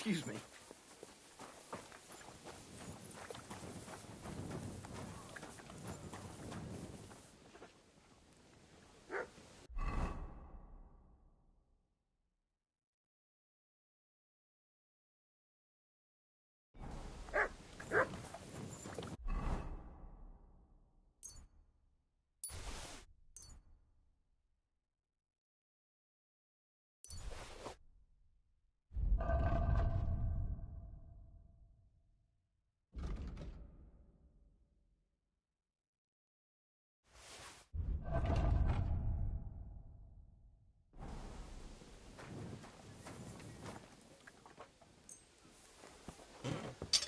Excuse me.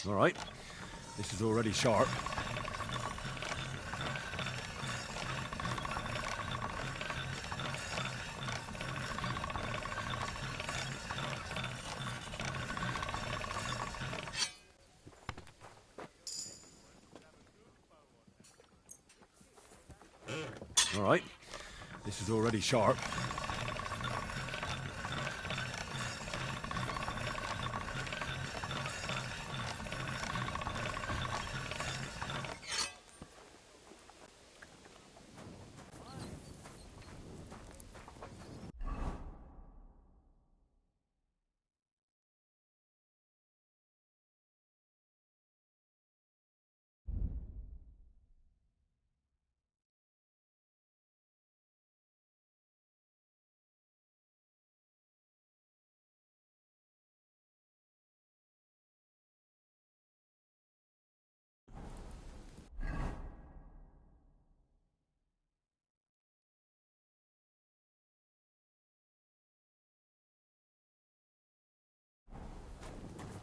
All right, this is already sharp. All right, this is already sharp.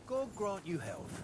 God grant you health.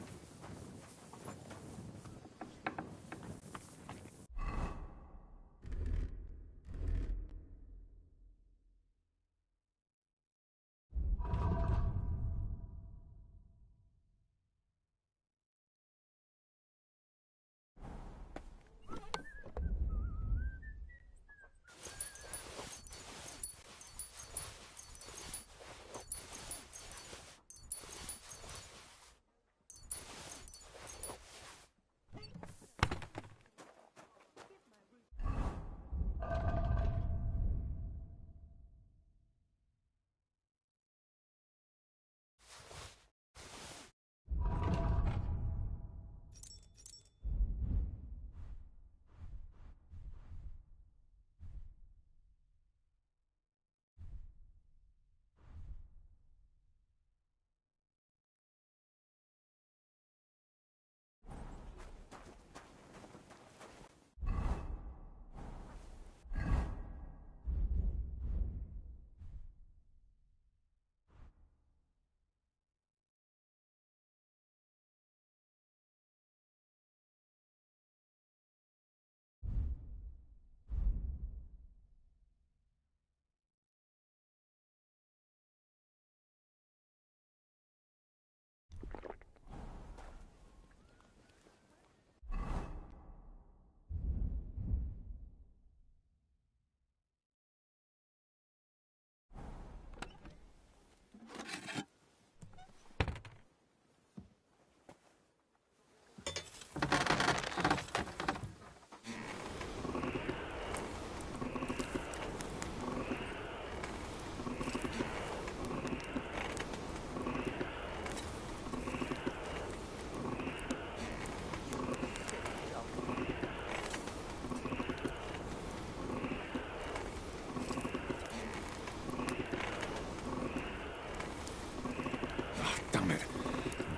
Damn it.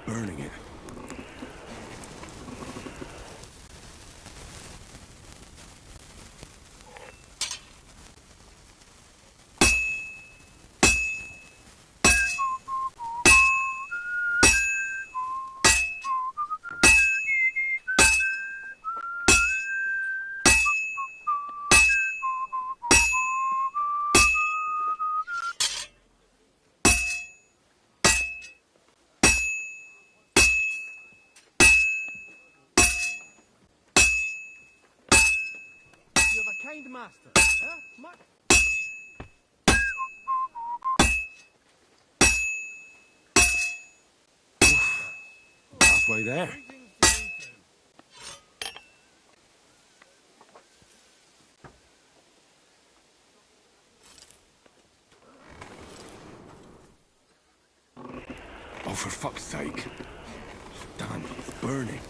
Burning it. You have a kind master, huh? halfway there. Greetings to you too. Oh, for fuck's sake. Damn, it's burning.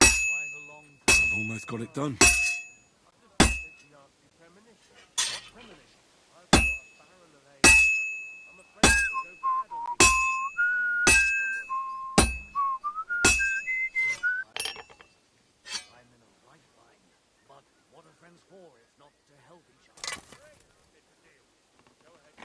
Quite a long time. I've almost got it done. Thinking after your premonition. What premonition? I've got a barrel of hay. I'm afraid it will go bad on me. I'm in a right bind. But what are friends for if not to help each other? Great. It's a deal. Go ahead.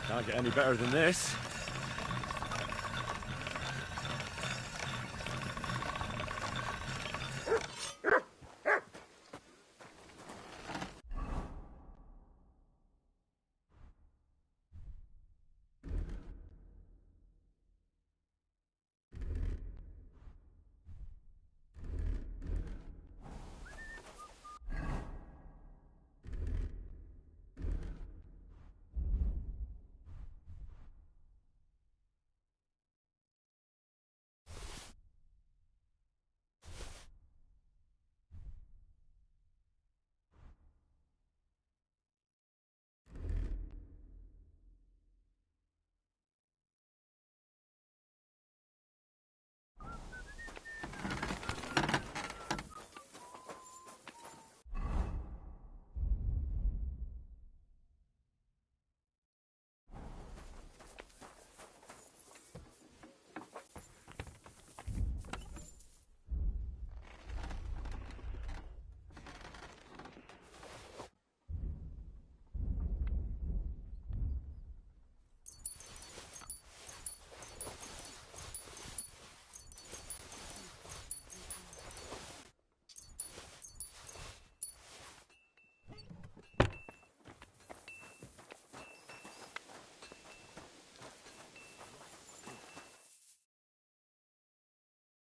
Can't get any better than this.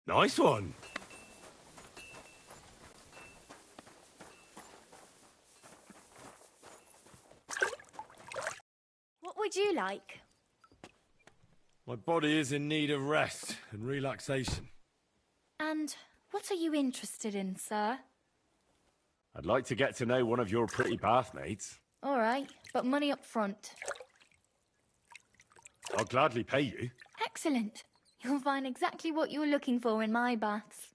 Nice one. would you like? My body is in need of rest and relaxation. And what are you interested in, sir? I'd like to get to know one of your pretty bathmates. All right, but money up front. I'll gladly pay you. Excellent. You'll find exactly what you're looking for in my baths.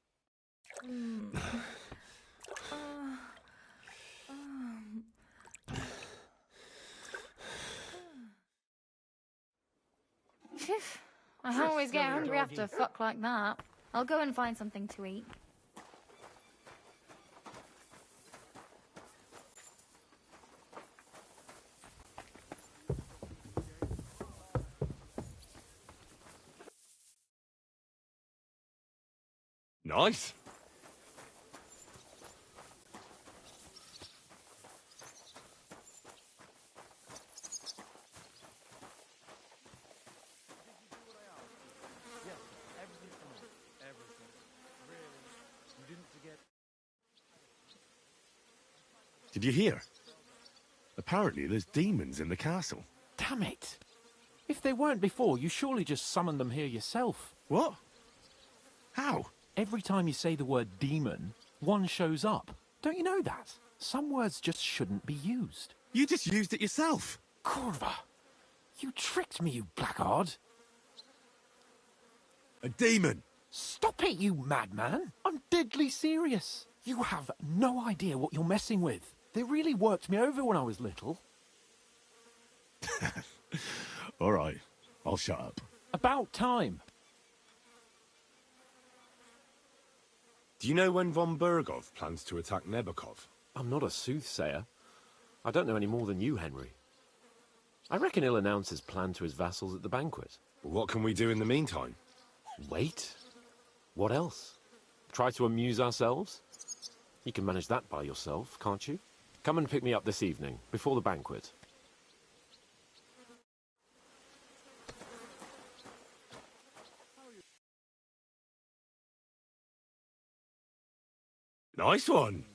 Phew. I always get hungry after a fuck like that. I'll go and find something to eat. Nice. Yes, everything's fine. Everything. Really. You didn't forget. Did you hear? Apparently there's demons in the castle. Damn it! If they weren't before, you surely just summoned them here yourself. What? How? Every time you say the word demon, one shows up. Don't you know that? Some words just shouldn't be used. You just used it yourself. Kurva! You tricked me, you blackguard! A demon. Stop it, you madman! I'm deadly serious. You have no idea what you're messing with. They really worked me over when I was little. All right, I'll shut up. About time. Do you know when von Bergov plans to attack Nebokov? I'm not a soothsayer. I don't know any more than you, Henry. I reckon he'll announce his plan to his vassals at the banquet. What can we do in the meantime? Wait? What else? Try to amuse ourselves? You can manage that by yourself, can't you? Come and pick me up this evening, before the banquet. Nice one.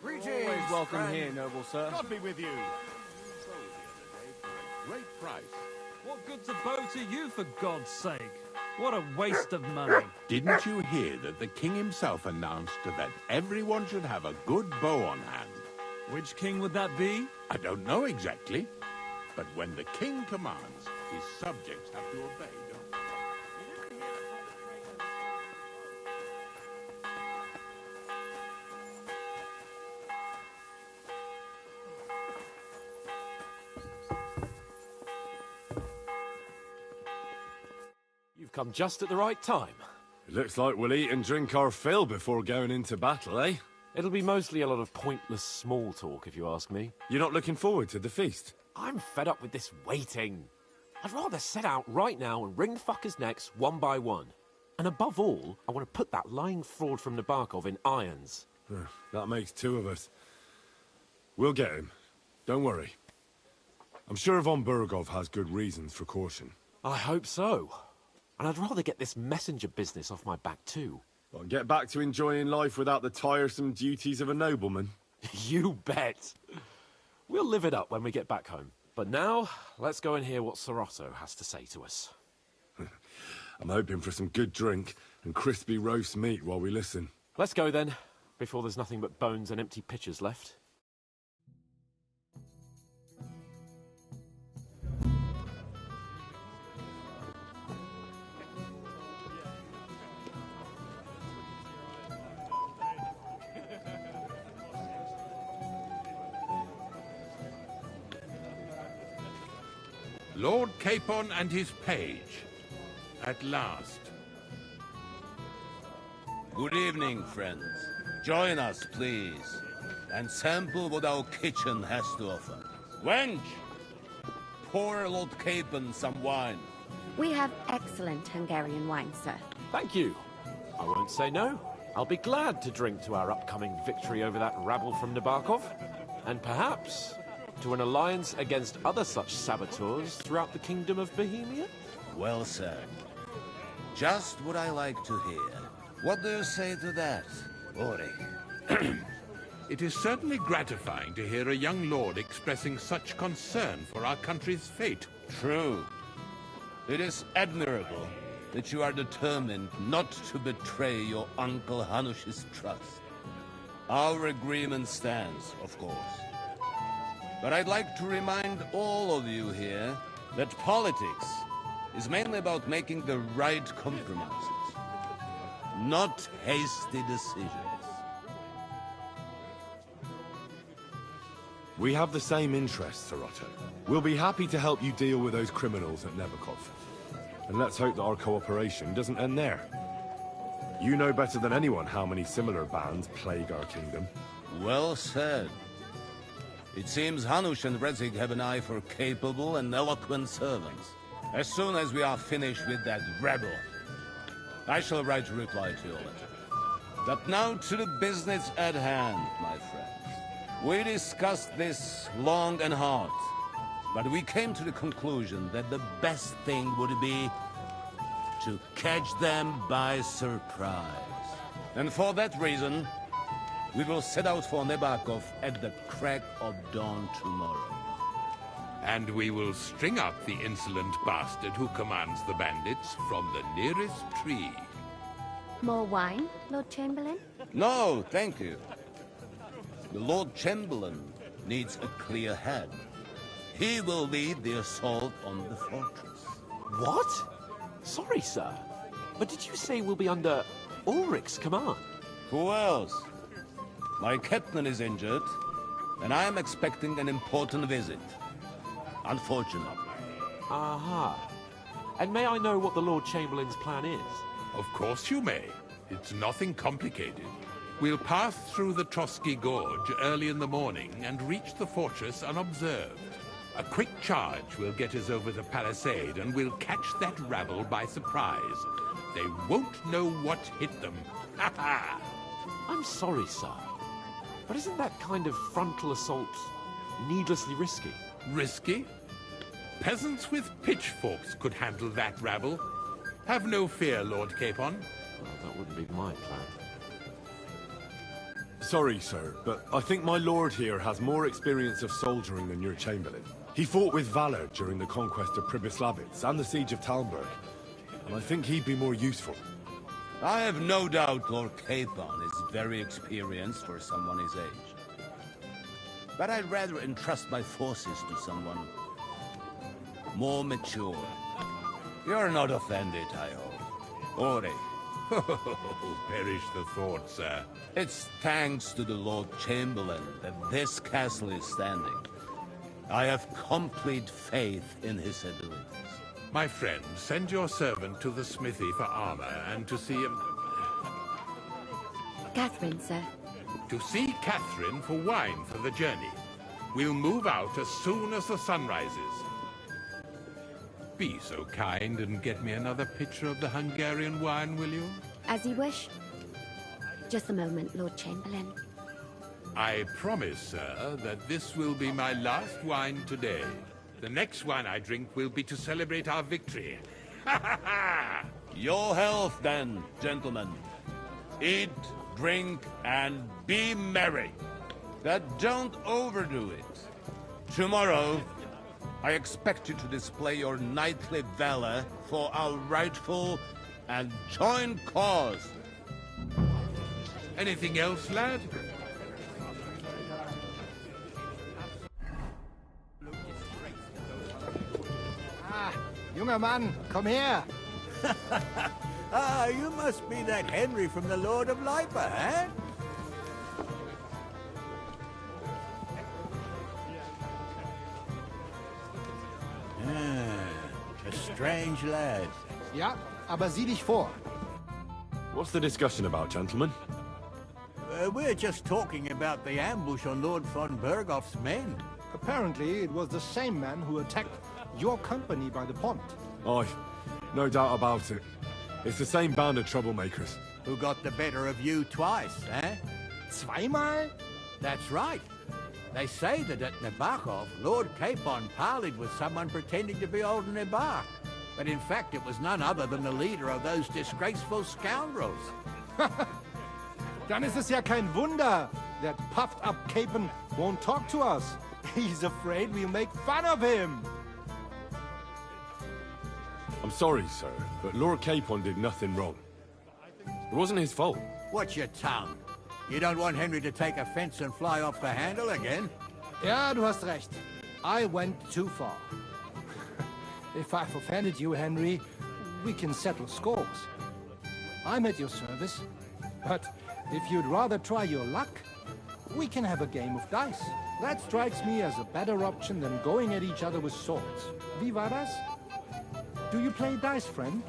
Greetings, Always welcome friend. here, noble sir. God be with you. Great price. What good's a bow to you, for God's sake? What a waste of money. Didn't you hear that the king himself announced that everyone should have a good bow on hand? Which king would that be? I don't know exactly, but when the king commands, his subjects have to obey, don't they? You've come just at the right time. It looks like we'll eat and drink our fill before going into battle, eh? It'll be mostly a lot of pointless small talk, if you ask me. You're not looking forward to the feast? I'm fed up with this waiting. I'd rather set out right now and wring fuckers' necks one by one. And above all, I want to put that lying fraud from Nabokov in irons. That makes two of us. We'll get him. Don't worry. I'm sure von Bergov has good reasons for caution. I hope so. And I'd rather get this messenger business off my back too. Well, get back to enjoying life without the tiresome duties of a nobleman. You bet. We'll live it up when we get back home. But now, let's go and hear what Sorotto has to say to us. I'm hoping for some good drink and crispy roast meat while we listen. Let's go then, before there's nothing but bones and empty pitchers left. Lord Capon and his page. At last. Good evening, friends. Join us, please, and sample what our kitchen has to offer. Wench, pour Lord Capon some wine. We have excellent Hungarian wine, sir. Thank you. I won't say no. I'll be glad to drink to our upcoming victory over that rabble from Nabokov, and perhaps to an alliance against other such saboteurs throughout the Kingdom of Bohemia? Well said. Just what I like to hear. What do you say to that, Ori? It is certainly gratifying to hear a young lord expressing such concern for our country's fate. True. It is admirable that you are determined not to betray your Uncle Hanush's trust. Our agreement stands, of course. But I'd like to remind all of you here that politics is mainly about making the right compromises, not hasty decisions. We have the same interests, Sarotto. We'll be happy to help you deal with those criminals at Nebokov. And let's hope that our cooperation doesn't end there. You know better than anyone how many similar bands plague our kingdom. Well said. It seems Hanush and Rezig have an eye for capable and eloquent servants. As soon as we are finished with that rebel, I shall write a reply to your letter. But now to the business at hand, my friends. We discussed this long and hard, but we came to the conclusion that the best thing would be to catch them by surprise. And for that reason, we will set out for Nebokov at the crack of dawn tomorrow. And we will string up the insolent bastard who commands the bandits from the nearest tree. More wine, Lord Chamberlain? No, thank you. The Lord Chamberlain needs a clear head. He will lead the assault on the fortress. What? Sorry, sir. But did you say we'll be under Ulrich's command? Who else? My captain is injured, and I am expecting an important visit. Unfortunately. Aha. And may I know what the Lord Chamberlain's plan is? Of course you may. It's nothing complicated. We'll pass through the Trotsky Gorge early in the morning and reach the fortress unobserved. A quick charge will get us over the palisade, and we'll catch that rabble by surprise. They won't know what hit them. Ha ha! I'm sorry, sir. But isn't that kind of frontal assault needlessly risky? Risky? Peasants with pitchforks could handle that rabble. Have no fear, Lord Capon. Well, that wouldn't be my plan. Sorry, sir, but I think my lord here has more experience of soldiering than your Chamberlain. He fought with valor during the conquest of Pribyslavitz and the siege of Talmberg, and I think he'd be more useful. I have no doubt Lord Capon is very experienced for someone his age. But I'd rather entrust my forces to someone more mature. You're not offended, I hope. Ori. Perish the thought, sir. It's thanks to the Lord Chamberlain that this castle is standing. I have complete faith in his abilities. My friend, send your servant to the smithy for armor and to see him... Catherine, sir. To see Catherine for wine for the journey. We'll move out as soon as the sun rises. Be so kind and get me another pitcher of the Hungarian wine, will you? As you wish. Just a moment, Lord Chamberlain. I promise, sir, that this will be my last wine today. The next wine I drink will be to celebrate our victory. Ha ha ha! Your health, then, gentlemen. Eat, drink, and be merry. But don't overdo it. Tomorrow, I expect you to display your knightly valor for our rightful and joint cause. Anything else, lad? Junger Mann, komm her! You must be that Henry from the Lord of Lipa, eh? strange lad. Ja, aber sieh dich vor. What's the discussion about, gentlemen? We're just talking about the ambush on Lord von Bergoff's men. Apparently, it was the same man who attacked your company by the pond. Aye, no doubt about it. It's the same band of troublemakers. Who got the better of you twice, eh? Zweimal? That's right. They say that at Nabokov, Lord Capon parleyed with someone pretending to be old Nabar. But in fact, it was none other than the leader of those disgraceful scoundrels. Dann ist es ja kein Wunder. That puffed-up Capon won't talk to us. He's afraid we'll make fun of him. I'm sorry, sir, but Lord Capon did nothing wrong. It wasn't his fault. Watch your tongue. You don't want Henry to take offense and fly off the handle again? Ja, du hast recht. I went too far. If I've offended you, Henry, we can settle scores. I'm at your service. But if you'd rather try your luck, we can have a game of dice. That strikes me as a better option than going at each other with swords. Wie war das? Do you play dice, friend?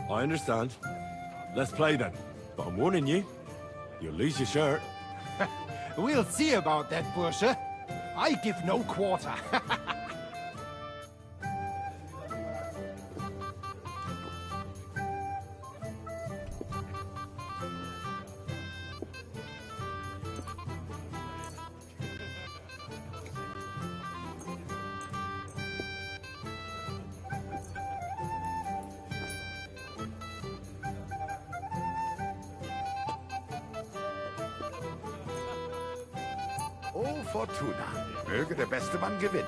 I understand. Let's play then. But I'm warning you, you'll lose your shirt. We'll see about that, Bursche. I give no quarter. Oh, Fortuna. Möge der beste Mann gewinnen.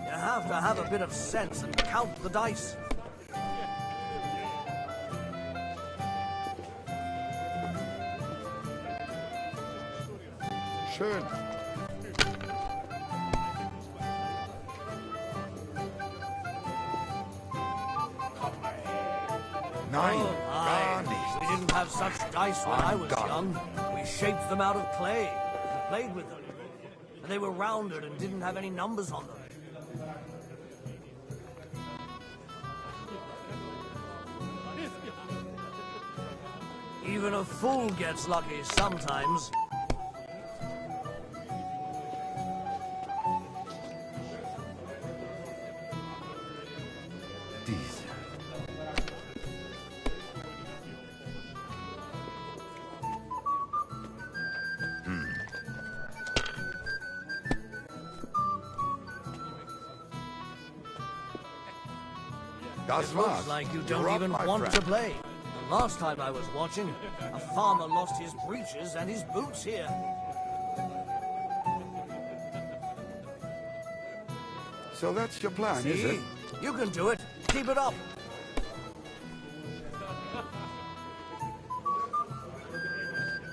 You have to have a bit of sense and count the dice. Schön. Nein, gar nicht. We didn't have such dice when I was God. young. We shaped them out of clay and played with them. And they were rounded and didn't have any numbers on them. Even a fool gets lucky sometimes. Diese. Das It war's. looks like you You're don't up, even my want friend. to play. The last time I was watching, a farmer lost his breeches and his boots here. So that's your plan, is See? it? You can do it. Keep it up.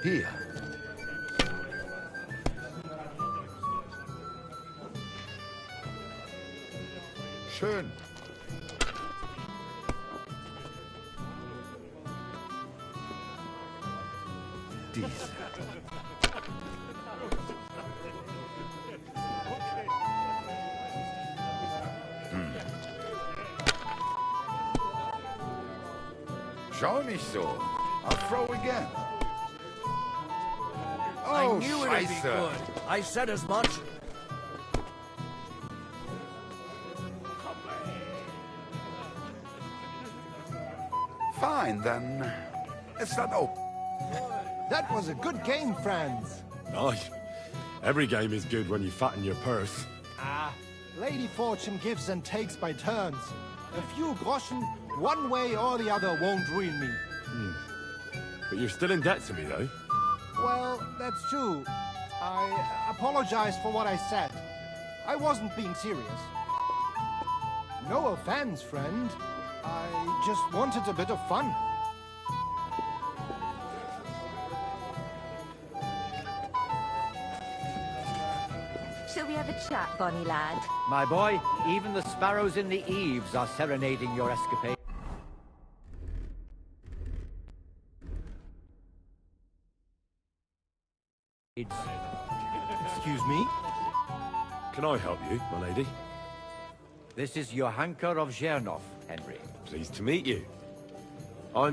Hier. Schön. Diese. Schau nicht so. I'll throw again. I Oh, knew it'd be Scheiße. good. I said as much. Fine, then. Let's start open. That was a good game, friends. Aye. Every game is good when you fatten your purse. Ah, Lady Fortune gives and takes by turns. A few groschen, one way or the other, won't ruin me. But you're still in debt to me, though. Well, that's true. I apologize for what I said. I wasn't being serious. No offense, friend. I just wanted a bit of fun. we have a chat, bonny lad? My boy, even the sparrows in the eaves are serenading your escapade. Excuse me? Can I help you, my lady? This is Johanka of Zhernov, Henry. Pleased to meet you. I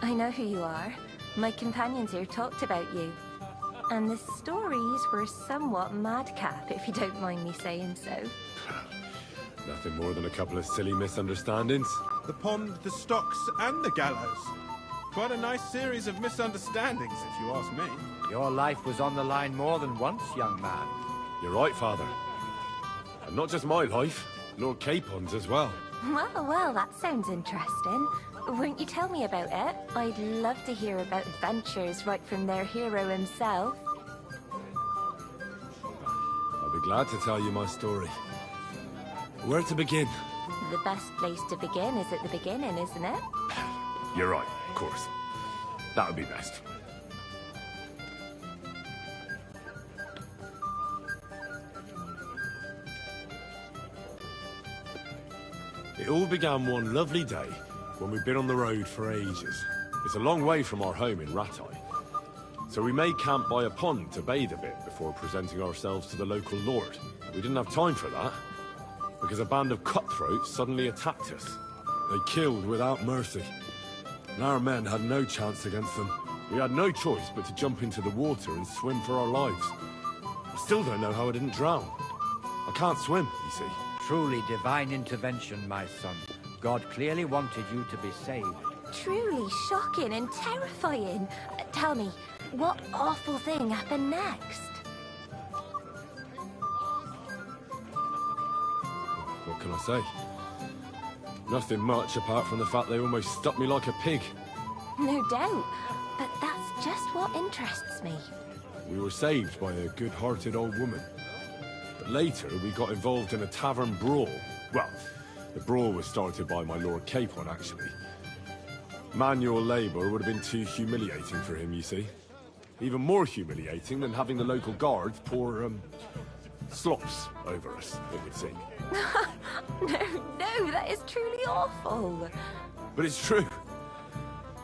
know who you are. My companions here talked about you. And the stories were somewhat madcap, if you don't mind me saying so. Nothing more than a couple of silly misunderstandings. The pond, the stocks, and the gallows. Quite a nice series of misunderstandings, if you ask me. Your life was on the line more than once, young man. You're right, Father. And not just my life, Lord Capon's as well. Well, that sounds interesting. Won't you tell me about it? I'd love to hear about adventures right from their hero himself. I'll be glad to tell you my story. Where to begin? The best place to begin is at the beginning, isn't it? You're right, of course. That would be best. It all began one lovely day when we'd been on the road for ages. It's a long way from our home in Ratai. So we made camp by a pond to bathe a bit before presenting ourselves to the local lord. We didn't have time for that, because a band of cutthroats suddenly attacked us. They killed without mercy, and our men had no chance against them. We had no choice but to jump into the water and swim for our lives. I still don't know how I didn't drown. I can't swim, you see. Truly divine intervention, my son. God clearly wanted you to be saved. Truly shocking and terrifying. Tell me, what awful thing happened next? What can I say? Nothing much apart from the fact they almost stuck me like a pig. No doubt, but that's just what interests me. We were saved by a good-hearted old woman. But later, we got involved in a tavern brawl. Well, the brawl was started by my Lord Capon, actually. Manual labor would have been too humiliating for him, you see. Even more humiliating than having the local guards pour, slops over us, it would seem. No, that is truly awful. But it's true.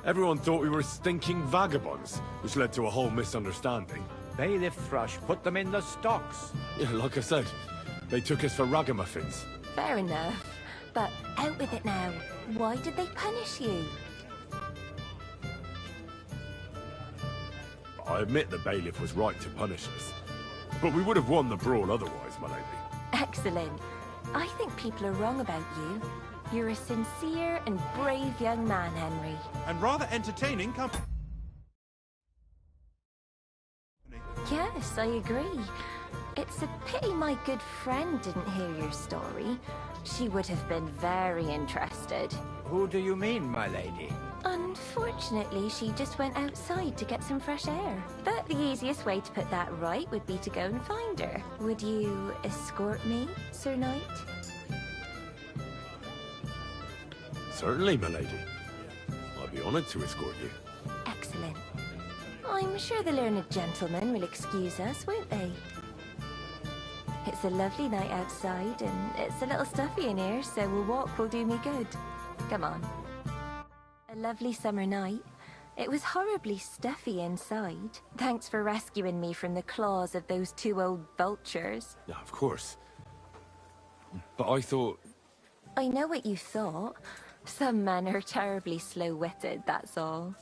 Everyone thought we were stinking vagabonds, which led to a whole misunderstanding. Bailiff Thrush put them in the stocks. Yeah, like I said, they took us for ragamuffins. Fair enough. But out with it now. Why did they punish you? I admit the bailiff was right to punish us. But we would have won the brawl otherwise, my lady. Excellent. I think people are wrong about you. You're a sincere and brave young man, Henry. And rather entertaining company. Yes, I agree. It's a pity my good friend didn't hear your story. She would have been very interested. Who do you mean, my lady? Unfortunately, she just went outside to get some fresh air. But the easiest way to put that right would be to go and find her. Would you escort me, Sir Knight? Certainly, my lady. I'd be honored to escort you. Excellent. I'm sure the learned gentlemen will excuse us, won't they? It's a lovely night outside, and it's a little stuffy in here, so a walk will do me good. Come on. A lovely summer night. It was horribly stuffy inside. Thanks for rescuing me from the claws of those two old vultures. Yeah, of course. But I thought... I know what you thought. Some men are terribly slow-witted, that's all.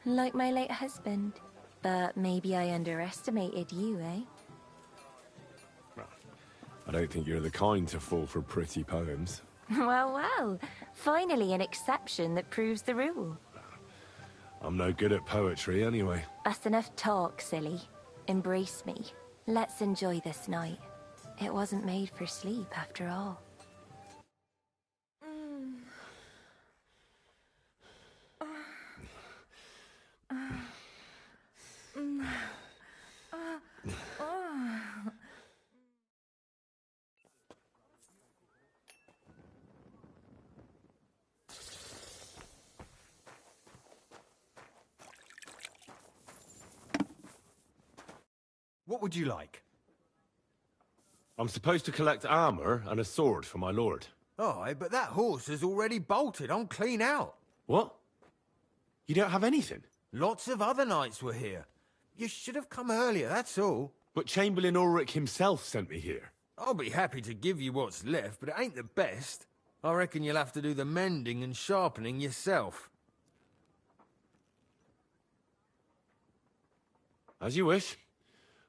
Like my late husband. But maybe I underestimated you, eh? I don't think you're the kind to fall for pretty poems. Well. Finally an exception that proves the rule. I'm no good at poetry anyway. That's enough talk, silly. Embrace me. Let's enjoy this night. It wasn't made for sleep, after all. What would you like? I'm supposed to collect armor and a sword for my lord. Aye, but that horse has already bolted. I'm clean out. What? You don't have anything? Lots of other knights were here. You should have come earlier, that's all. But Chamberlain Ulrich himself sent me here. I'll be happy to give you what's left, but it ain't the best. I reckon you'll have to do the mending and sharpening yourself. As you wish.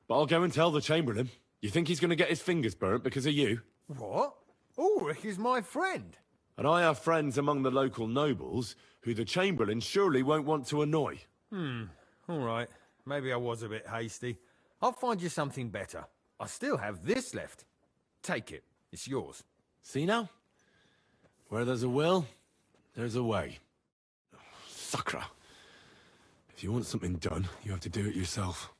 But I'll go and tell the Chamberlain. You think he's going to get his fingers burnt because of you? What? Ulrich is my friend. And I have friends among the local nobles who the Chamberlain surely won't want to annoy. All right. Maybe I was a bit hasty. I'll find you something better. I still have this left. Take it. It's yours. See now? Where there's a will, there's a way. Sakra. If you want something done, you have to do it yourself.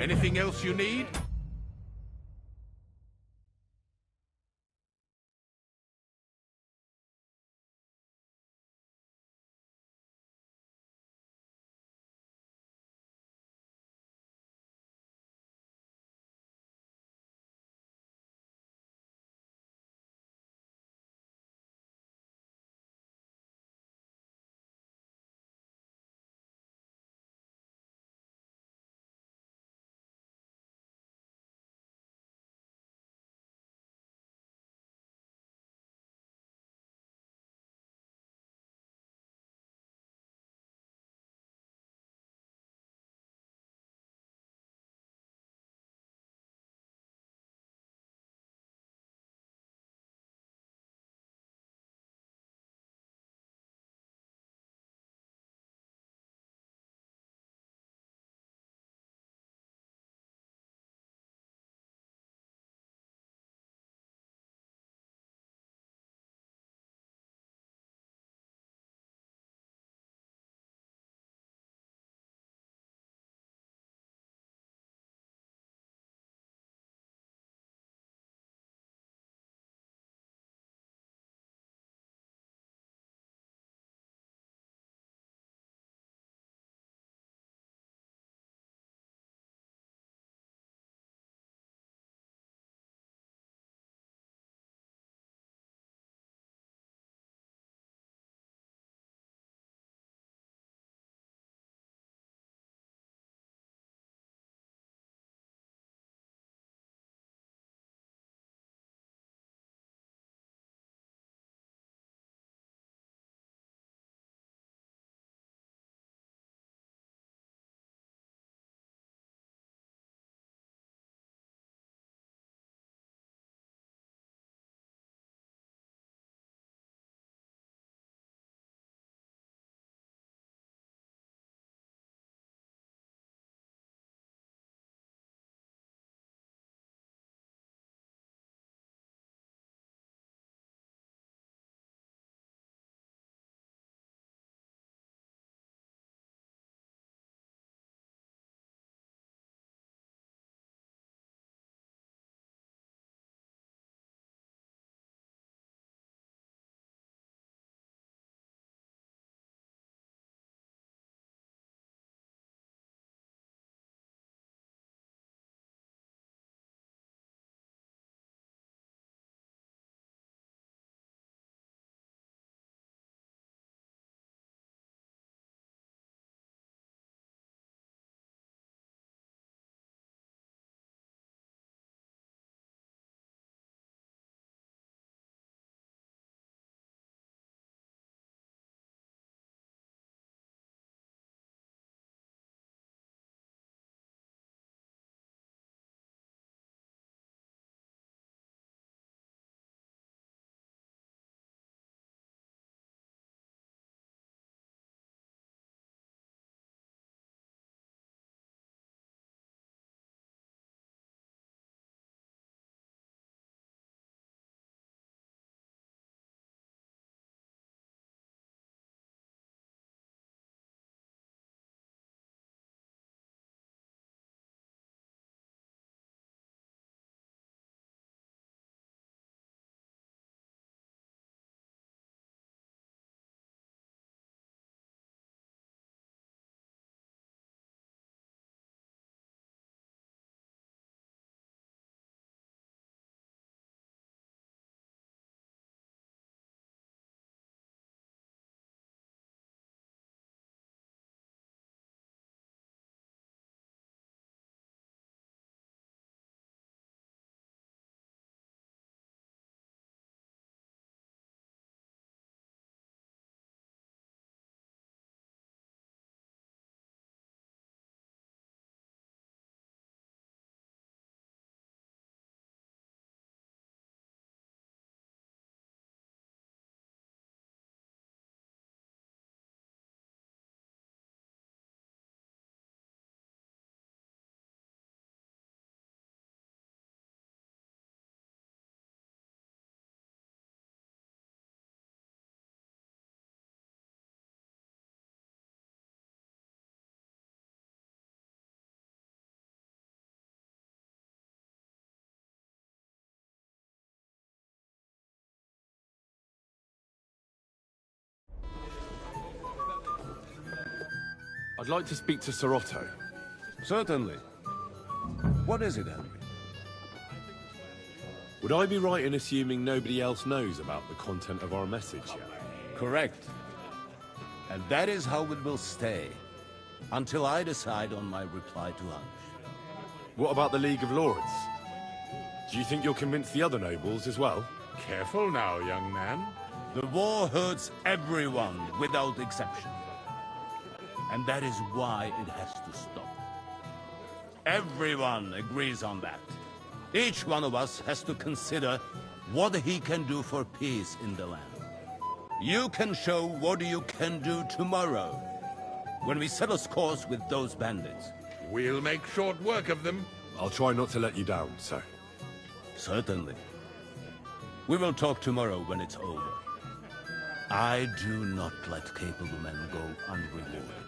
Anything else you need? I'd like to speak to Sir Otto. Certainly. What is it, Henry? Would I be right in assuming nobody else knows about the content of our message yet? Correct. And that is how it will stay, until I decide on my reply to Hush. What about the League of Lords? Do you think you'll convince the other nobles as well? Careful now, young man. The war hurts everyone without exception. And that is why it has to stop. Everyone agrees on that. Each one of us has to consider what he can do for peace in the land. You can show what you can do tomorrow, when we settle scores with those bandits. We'll make short work of them. I'll try not to let you down, sir. Certainly. We will talk tomorrow when it's over. I do not let capable men go unrewarded, Henry.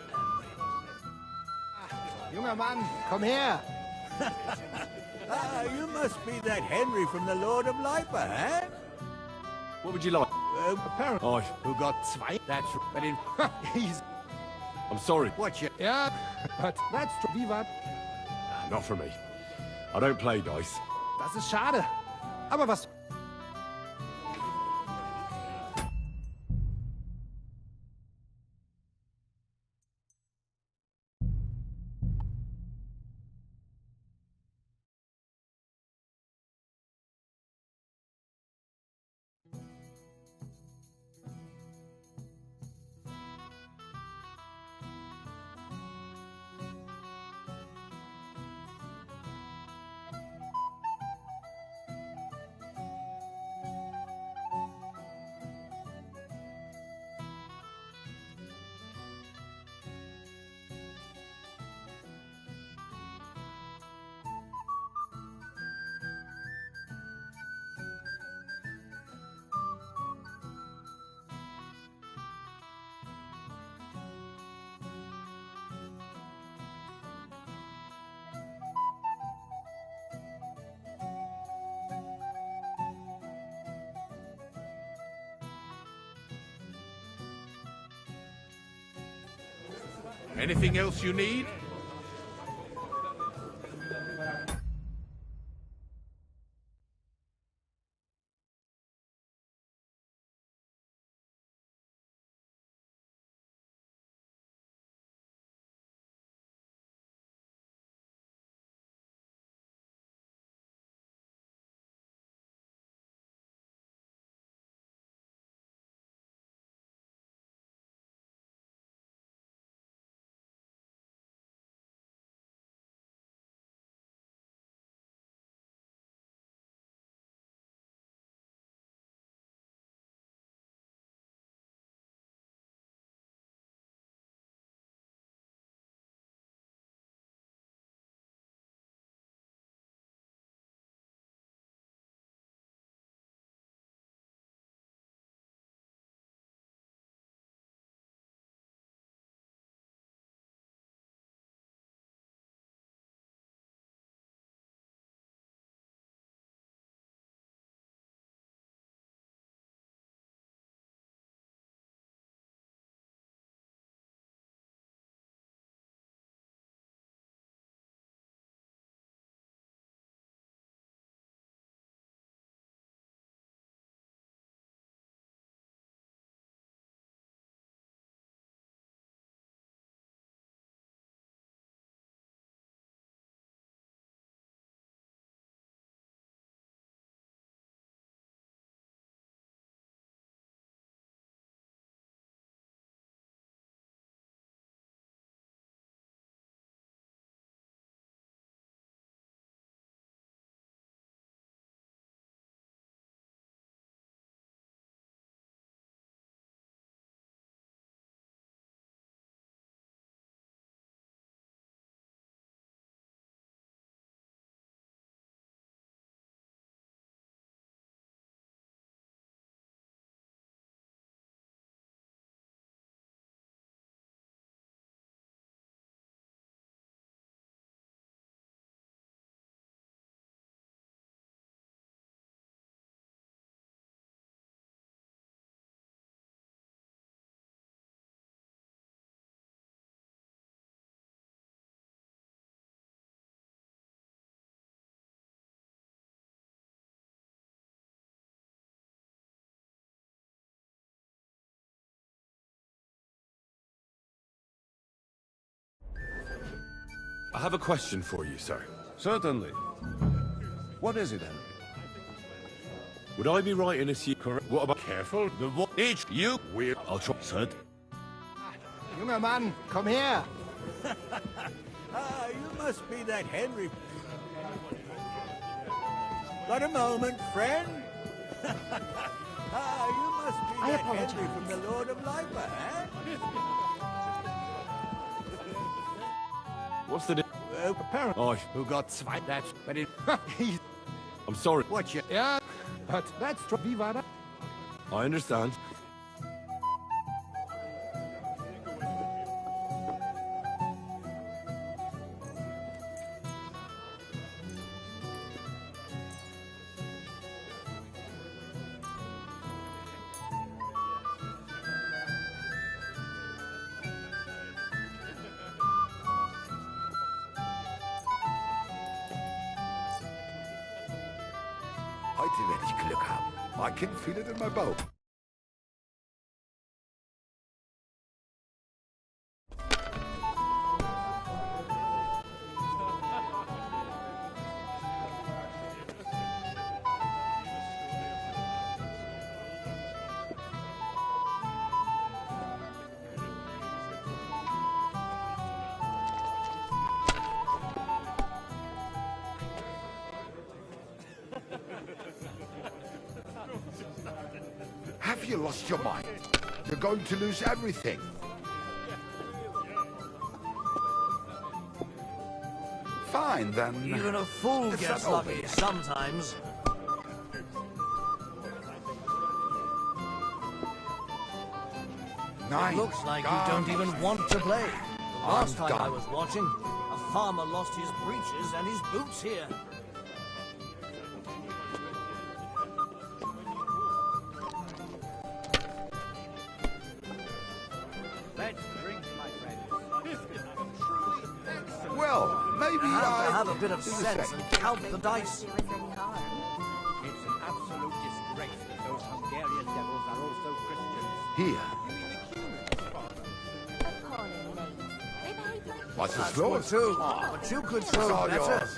Junger Mann, komm her! You must be that Henry from the Lord of Lipa, eh? What would you like? Apparently. Who got zwei? That's but in He's... I'm sorry. What you? Yeah, but that's true. Wie weit? Not for me. I don't play dice. Das ist schade. Aber was... Anything else you need? have a question for you, sir. Certainly. What is it, Henry? Would I be right in assuming... What about... Careful, each you will... I'll try... Sir? Junger Mann, come here. You must be that Henry. Got a moment, friend? You must be I that apologize. Henry from the Lord of Lipa, eh? What's the... Apparently. Oh, Who got swiped that? But it... I'm sorry. What you... Yeah, but that's wie war das? I understand. Heute werde ich Glück haben. I can feel it in my boat. Have you lost your mind? You're going to lose everything. Fine, then. Even a fool It's gets not over lucky yet. sometimes. Nine. It looks like you Gone. don't even want to play. The last time I done. was watching, a farmer lost his breeches and his boots here. Let's drink, my friends. Well, maybe You have to I have a bit of do the sense same. and count the dice. It's an absolute disgrace that those Hungarian devils are also Christians. Here. What's That's this yours? good too, but you could It's throw all better. yours.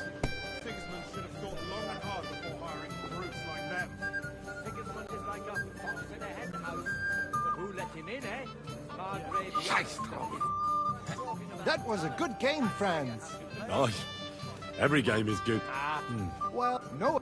Sigismund should have thought long and hard before hiring brutes like them. Sigismund is like a fox in a hen house. But who let him in, eh? Margrave... Scheiß drauf. That was a good game, friends. Oh, every game is good. Well, no.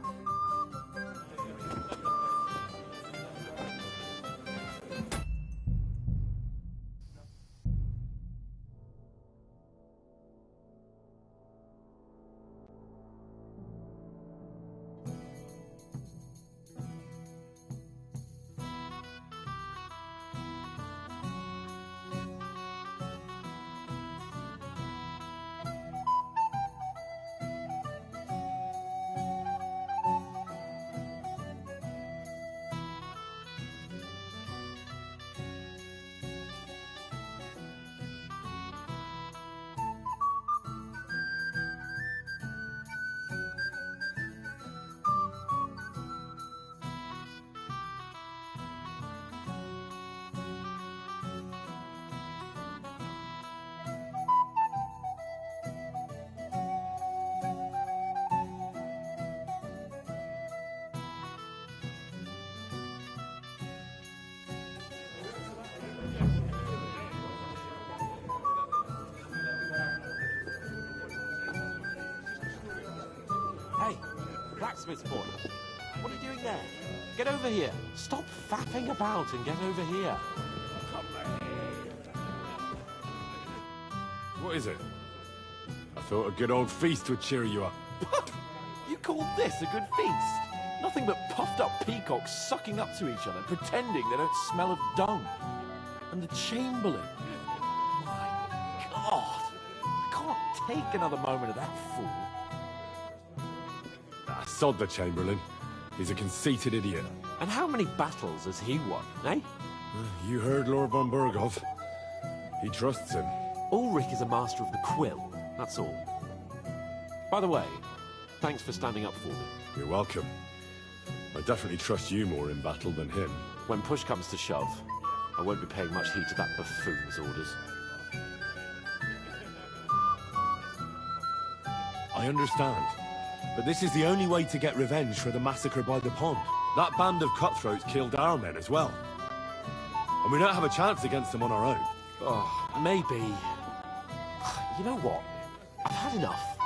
Hey, blacksmith's boy. What are you doing there? Get over here. Stop faffing about and get over here. What is it? I thought a good old feast would cheer you up. You call this a good feast? Nothing but puffed up peacocks sucking up to each other, pretending they don't smell of dung. And the Chamberlain. My God. I can't take another moment of that fool. Sod the Chamberlain. He's a conceited idiot. And how many battles has he won, eh? You heard Lord von Burgov. He trusts him. Ulrich is a master of the quill, that's all. By the way, thanks for standing up for me. You're welcome. I definitely trust you more in battle than him. When push comes to shove, I won't be paying much heed to that buffoon's orders. I understand. But this is the only way to get revenge for the massacre by the pond. That band of cutthroats killed our men as well. And we don't have a chance against them on our own. Oh, maybe. You know what? I've had enough.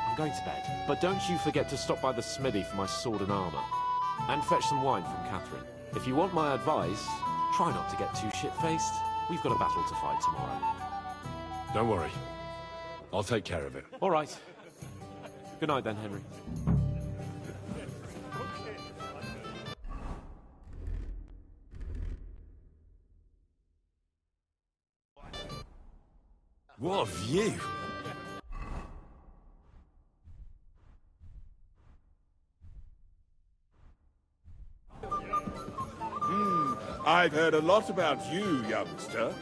I'm going to bed. But don't you forget to stop by the smithy for my sword and armor. And fetch some wine from Catherine. If you want my advice, try not to get too shit-faced. We've got a battle to fight tomorrow. Don't worry. I'll take care of it. All right. Good night then, Henry. What a view! I've heard a lot about you, youngster.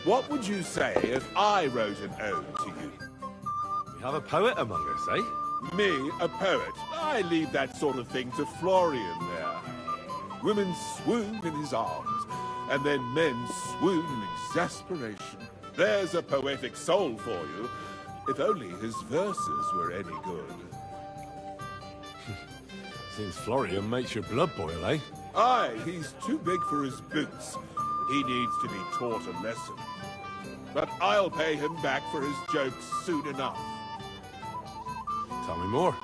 What would you say if I wrote an ode to you? We have a poet among us, eh? Me, a poet? I leave that sort of thing to Florian there. Women swoon in his arms, and then men swoon in exasperation. There's a poetic soul for you, if only his verses were any good. Seems Florian makes your blood boil, eh? Aye, he's too big for his boots. He needs to be taught a lesson. But I'll pay him back for his jokes soon enough. Tell me more.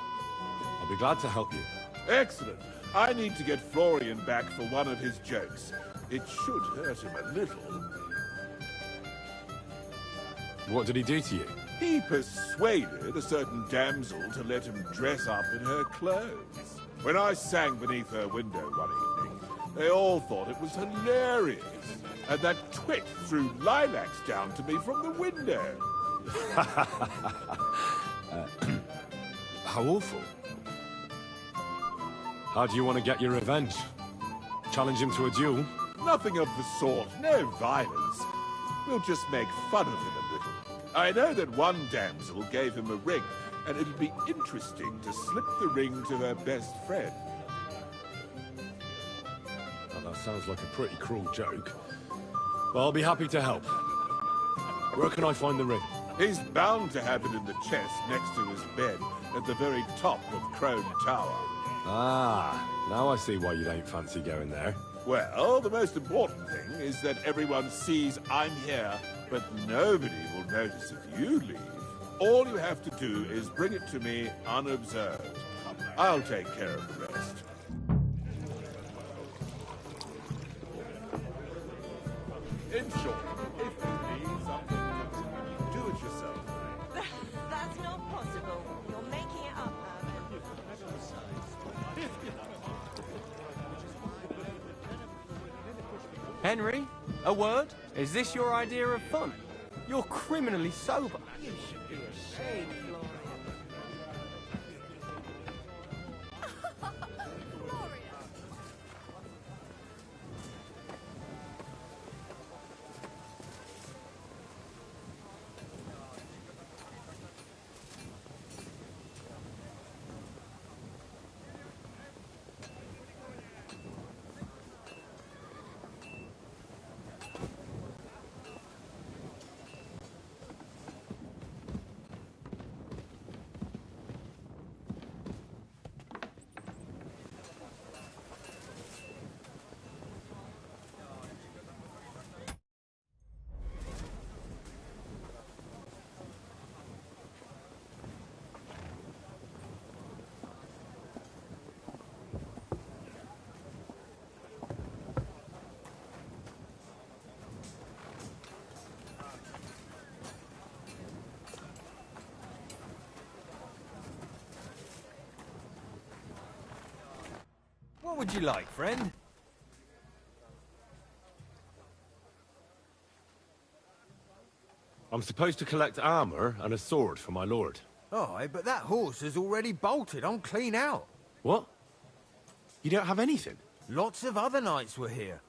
I'll be glad to help you. Excellent. I need to get Florian back for one of his jokes. It should hurt him a little. What did he do to you? He persuaded a certain damsel to let him dress up in her clothes. When I sang beneath her window one evening, they all thought it was hilarious. And that twit threw lilacs down to me from the window. How awful. How do you want to get your revenge? Challenge him to a duel? Nothing of the sort. No violence. We'll just make fun of him a little. I know that one damsel gave him a ring, and it'll be interesting to slip the ring to her best friend. Well, that sounds like a pretty cruel joke. Well, I'll be happy to help. Where can I find the ring? He's bound to have it in the chest next to his bed at the very top of Crone Tower. Ah, now I see why you don't fancy going there. Well, the most important thing is that everyone sees I'm here, but nobody will notice if you leave. All you have to do is bring it to me unobserved. I'll take care of the rest. In short, if you need something, do it yourself. That's not possible. You're making it up, Henry, a word? Is this your idea of fun? You're criminally sober. You should be ashamed, Florian. What would you like, friend? I'm supposed to collect armor and a sword for my lord. Aye, but that horse has already bolted. I'm clean out. What? You don't have anything? Lots of other knights were here.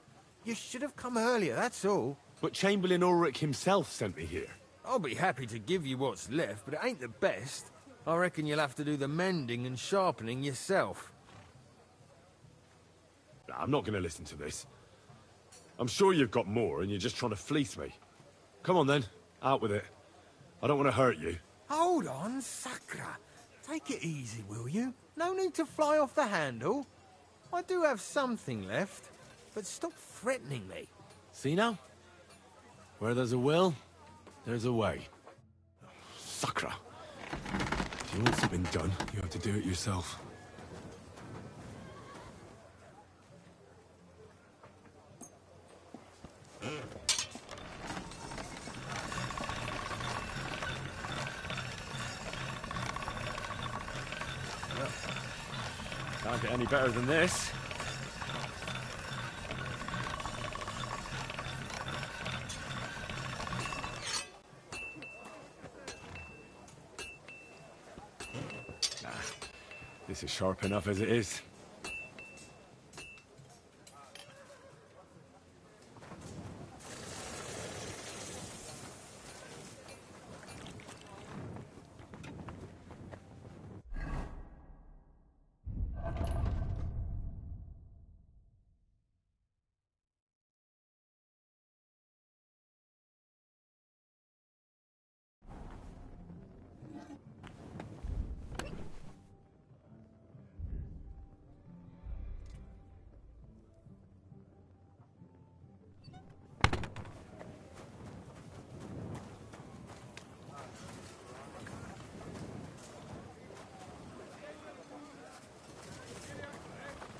You should have come earlier, that's all. But Chamberlain Ulrich himself sent me here. I'll be happy to give you what's left, but it ain't the best. I reckon you'll have to do the mending and sharpening yourself. I'm not going to listen to this. I'm sure you've got more and you're just trying to fleece me. Come on then, out with it. I don't want to hurt you. Hold on, Sakra. Take it easy, will you? No need to fly off the handle. I do have something left, but stop threatening me. See now? Where there's a will, there's a way. Sucker. If you want something done, you have to do it yourself. Can't get any better than this. Nah, this is sharp enough as it is.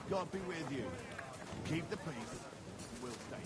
God be with you. Keep the peace. We'll stay friends.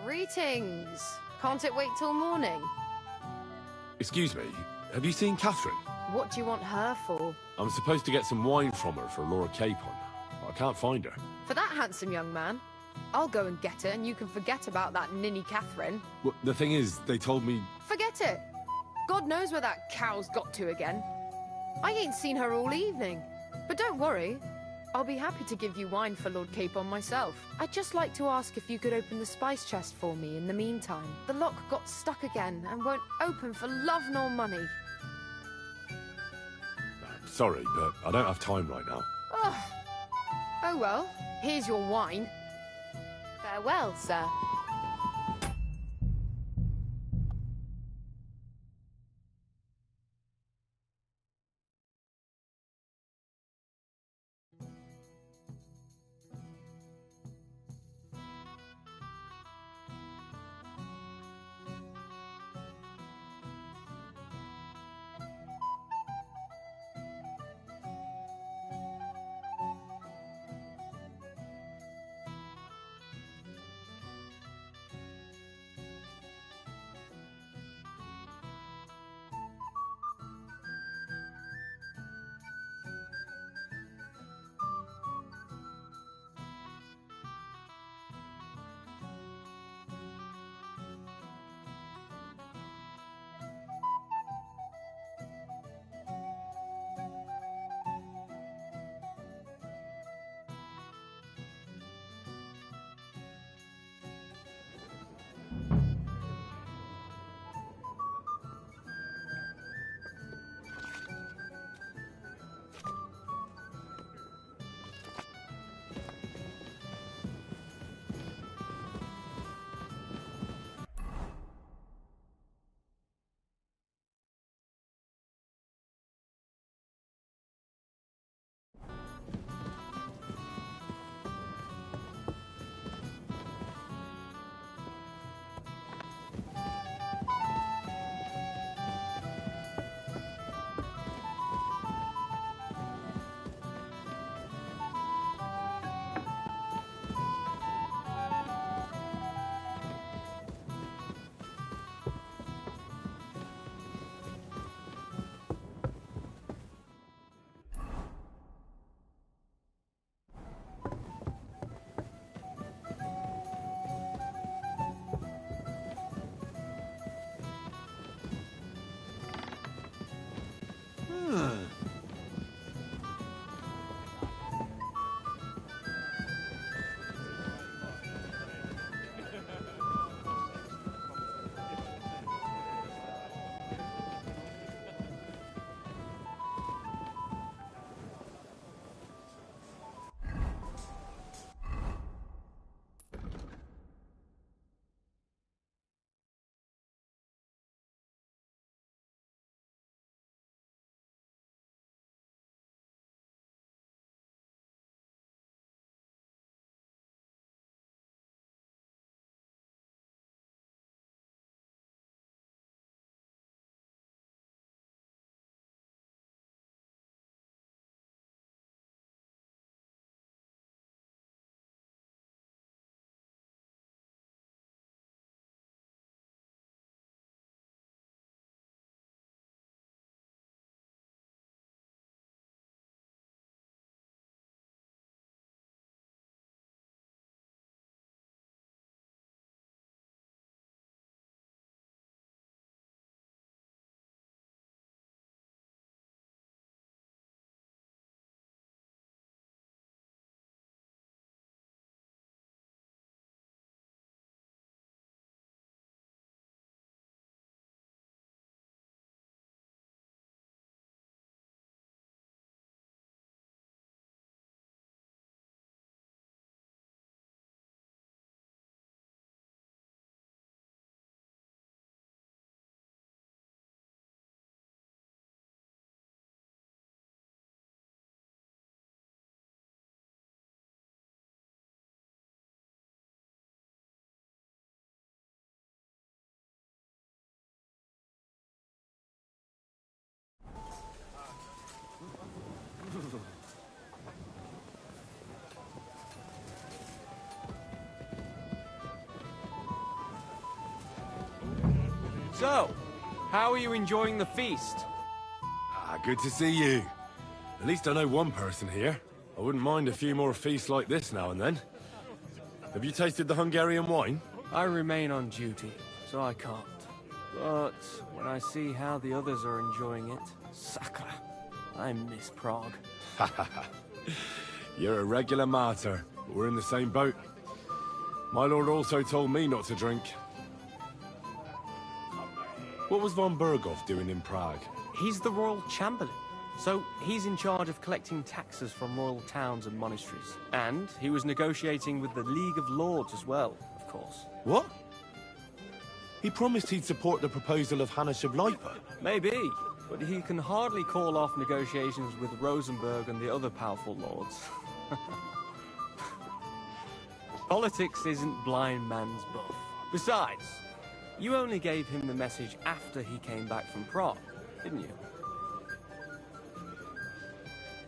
Greetings. Can't it wait till morning? Excuse me, have you seen Catherine? What do you want her for? I'm supposed to get some wine from her for Laura Capon. I can't find her. For that handsome young man? I'll go and get her and you can forget about that ninny Catherine. Well, the thing is, they told me... Forget it. God knows where that cow's got to again. I ain't seen her all evening. But don't worry. I'll be happy to give you wine for Lord Capon myself. I'd just like to ask if you could open the spice chest for me in the meantime. The lock got stuck again and won't open for love nor money. Sorry, but I don't have time right now. Ugh. Oh well, here's your wine. Farewell, sir. So, how are you enjoying the feast? Ah, good to see you. At least I know one person here. I wouldn't mind a few more feasts like this now and then. Have you tasted the Hungarian wine? I remain on duty, so I can't. But when I see how the others are enjoying it, sacre, I miss Prague. You're a regular martyr, but we're in the same boat. My lord also told me not to drink. What was von Berghoff doing in Prague? He's the royal chamberlain, so he's in charge of collecting taxes from royal towns and monasteries. And he was negotiating with the League of Lords as well, of course. What? He promised he'd support the proposal of hyyyype. Maybe, but he can hardly call off negotiations with Rosenberg and the other powerful lords. Politics isn't blind man's buff. Besides, you only gave him the message after he came back from Prague, didn't you?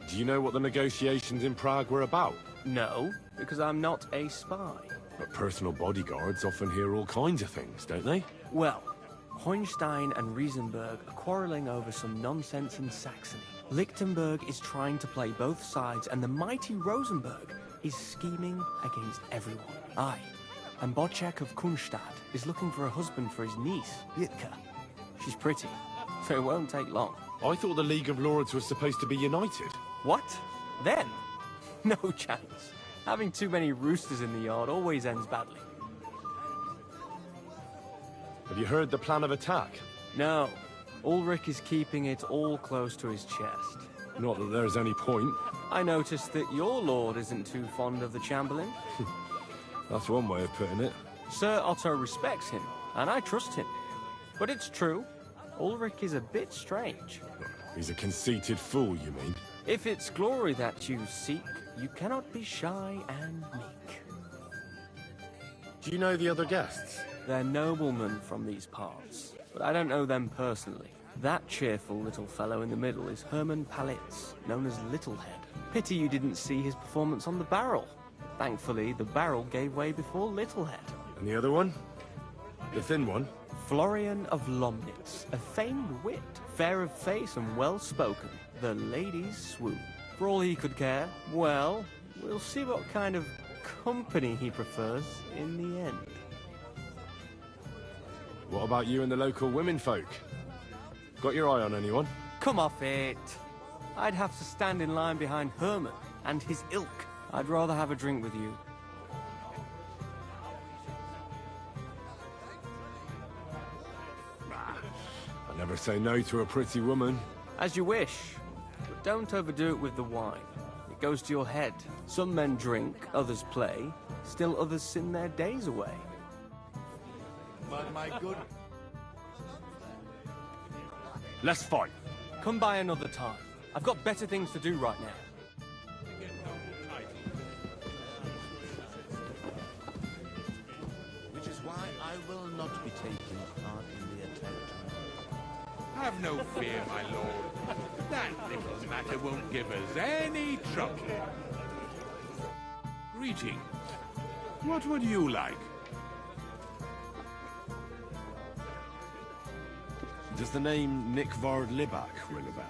Do you know what the negotiations in Prague were about? No, because I'm not a spy. But personal bodyguards often hear all kinds of things, don't they? Well, Hohenstein and Riesenberg are quarreling over some nonsense in Saxony. Lichtenberg is trying to play both sides, and the mighty Rosenberg is scheming against everyone. Aye, and Bocek of Kunstadt is looking for a husband for his niece, Yitka. She's pretty, so it won't take long. I thought the League of Lords was supposed to be united. What? Then? No chance. Having too many roosters in the yard always ends badly. Have you heard the plan of attack? No. Ulrich is keeping it all close to his chest. Not that there's any point. I noticed that your lord isn't too fond of the Chamberlain. That's one way of putting it. Sir Otto respects him, and I trust him. But it's true, Ulrich is a bit strange. He's a conceited fool, you mean? If it's glory that you seek, you cannot be shy and meek. Do you know the other guests? They're noblemen from these parts, but I don't know them personally. That cheerful little fellow in the middle is Hermann Palitz, known as Littlehead. Pity you didn't see his performance on the barrel. Thankfully, the barrel gave way before Littlehead. And the other one? The thin one? Florian of Lomnitz, a famed wit, fair of face and well-spoken. The ladies swoon. For all he could care, well, we'll see what kind of company he prefers in the end. What about you and the local womenfolk? Got your eye on anyone? Come off it. I'd have to stand in line behind Herman and his ilk. I'd rather have a drink with you. I never say no to a pretty woman. As you wish, but don't overdo it with the wine. It goes to your head. Some men drink, others play, still others sin their days away. But my good... Let's fight. Come by another time. I've got better things to do right now. Which is why I will not be taking part in the attack. Have no fear, my lord. That little matter won't give us any trouble. Greetings. What would you like? Does the name Nick Vard Libak ring a bell?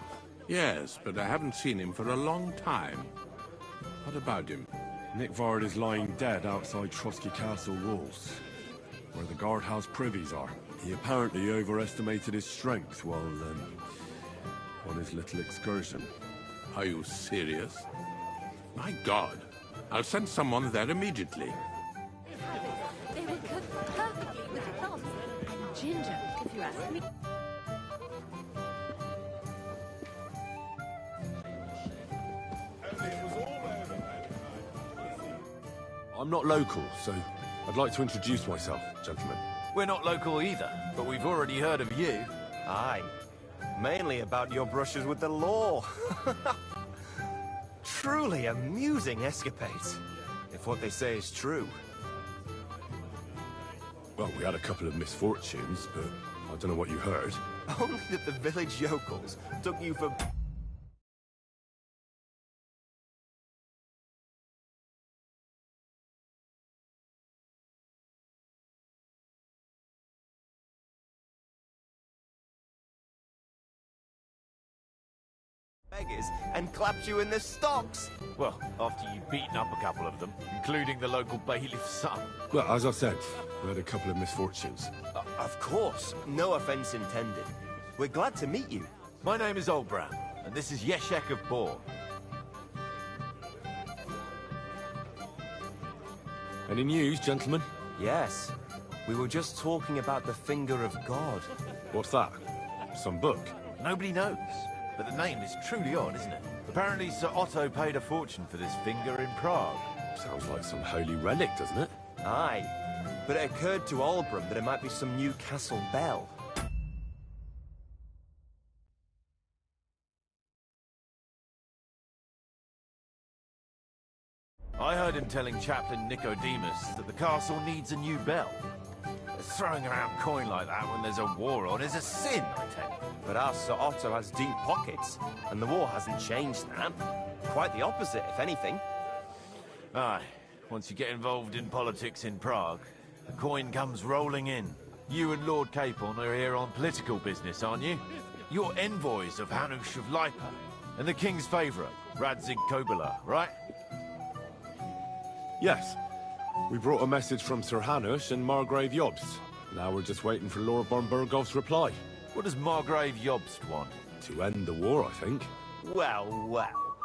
Yes, but I haven't seen him for a long time. What about him? Nick Vard is lying dead outside Trotsky Castle walls, where the guardhouse privies are. He apparently overestimated his strength while, on his little excursion. Are you serious? My God. I'll send someone there immediately. They will cook perfectly with plums and ginger, if you ask me. I'm not local, so I'd like to introduce myself, gentlemen. We're not local either, but we've already heard of you. Aye. Mainly about your brushes with the law. Truly amusing escapades, if what they say is true. Well, we had a couple of misfortunes, but I don't know what you heard. Only that the village yokels took you for... beggars and clapped you in the stocks. Well, after you'd beaten up a couple of them, including the local bailiff's son. Well, as I said, we had a couple of misfortunes. Of course, no offense intended. We're glad to meet you. My name is Oldbrown, and this is Yeshek of Bor. Any news, gentlemen? Yes. We were just talking about the Finger of God. What's that? Some book? Nobody knows, but the name is truly odd, isn't it? Apparently Sir Otto paid a fortune for this finger in Prague. Sounds like some holy relic, doesn't it? Aye, but it occurred to Olbram that it might be some new castle bell. I heard him telling Chaplain Nicodemus that the castle needs a new bell. Throwing around coin like that when there's a war on is a sin, I tell you. But our Sir Otto has deep pockets, and the war hasn't changed that. Quite the opposite, if anything. Aye, once you get involved in politics in Prague, the coin comes rolling in. You and Lord Capon are here on political business, aren't you? You're envoys of Hanush of Lipa, and the king's favourite, Radzig Kobyla, right? Yes. We brought a message from Sir Hanush and Margrave Jobst. Now we're just waiting for Lord Bornbergov's reply. What does Margrave Jobst want? To end the war, I think. Well, well.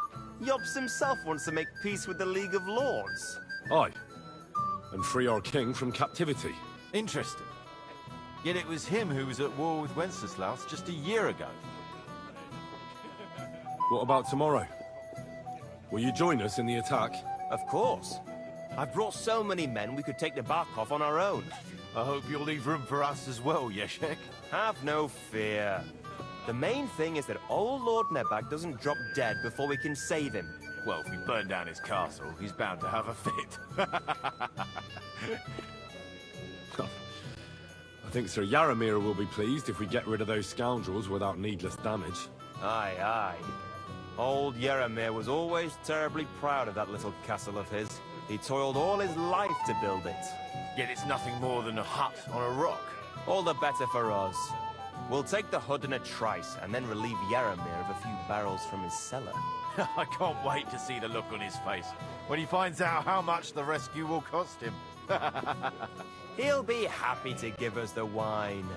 Jobst himself wants to make peace with the League of Lords. Aye. And free our king from captivity. Interesting. Yet it was him who was at war with Wenceslaus just a year ago. What about tomorrow? Will you join us in the attack? Of course. I've brought so many men we could take the Barkov on our own. I hope you'll leave room for us as well, Yeshek. Have no fear. The main thing is that old Lord Nebag doesn't drop dead before we can save him. Well, if we burn down his castle, he's bound to have a fit. I think Sir Yaramir will be pleased if we get rid of those scoundrels without needless damage. Aye, aye. Old Yaramir was always terribly proud of that little castle of his. He toiled all his life to build it. Yet it's nothing more than a hut on a rock. All the better for us. We'll take the hut in a trice, and then relieve Yaramir of a few barrels from his cellar. I can't wait to see the look on his face when he finds out how much the rescue will cost him. He'll be happy to give us the wine.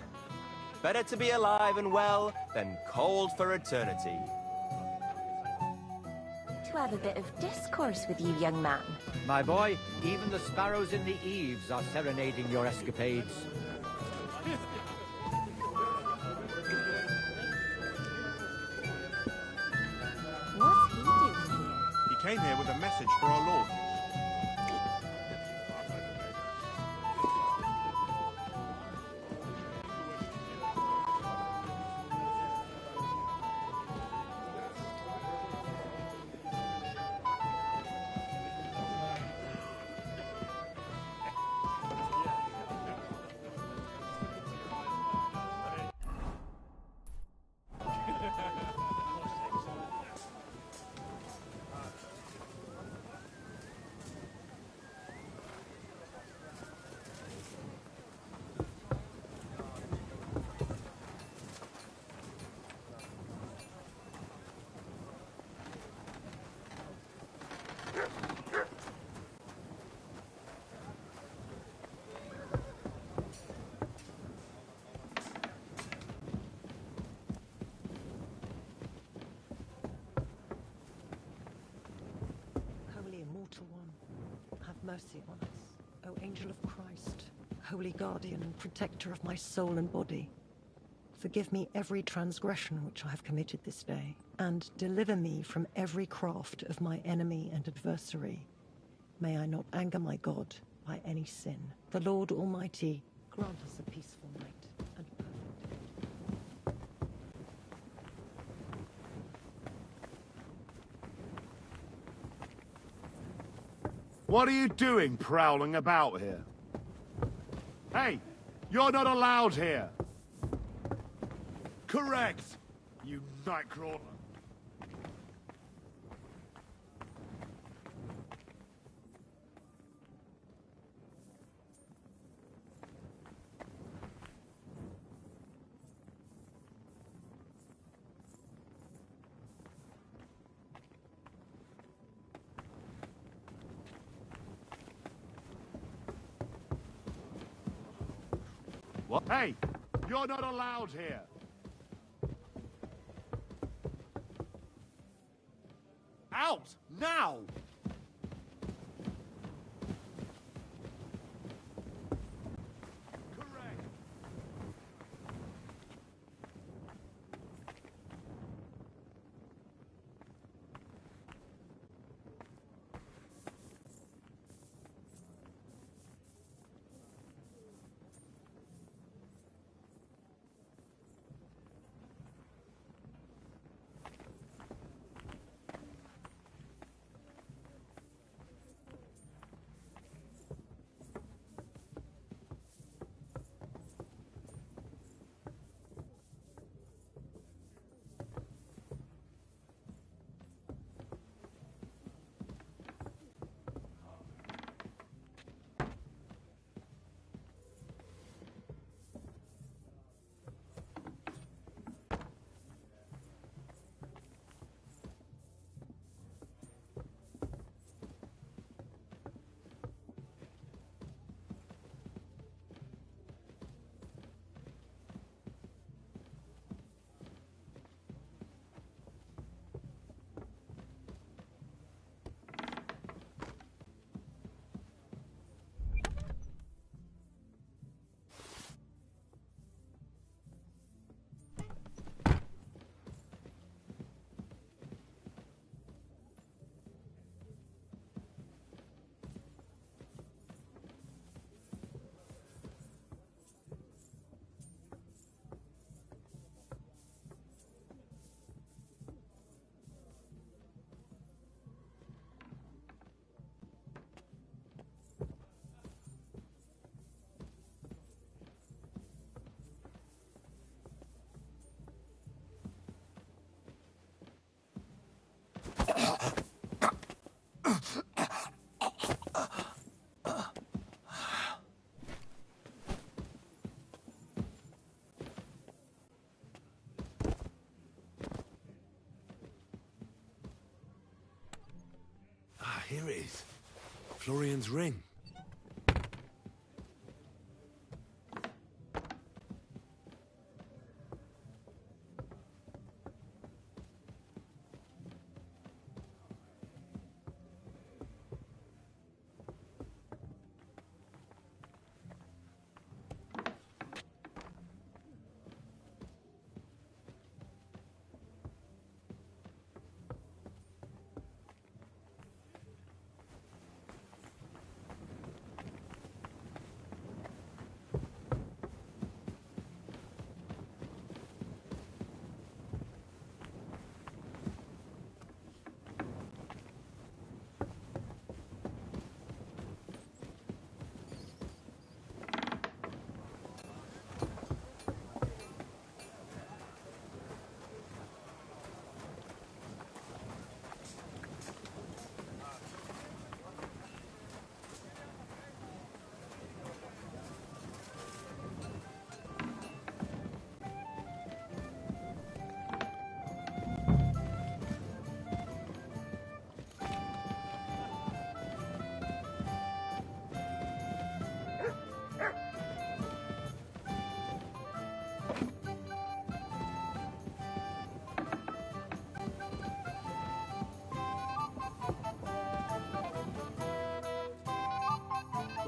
Better to be alive and well than cold for eternity. To have a bit of discourse with you, young man. My boy, even the sparrows in the eaves are serenading your escapades. What's he doing here? He came here with a message for our lord. Mercy on us, O Angel of Christ, Holy Guardian and Protector of my soul and body. Forgive me every transgression which I have committed this day, and deliver me from every craft of my enemy and adversary. May I not anger my God by any sin. The Lord Almighty grant us a peaceful night and perfect. What are you doing prowling about here? Hey, you're not allowed here. Correct, you nightcrawler. What? Hey! You're not allowed here! Out! Now! Here it is. Florian's ring.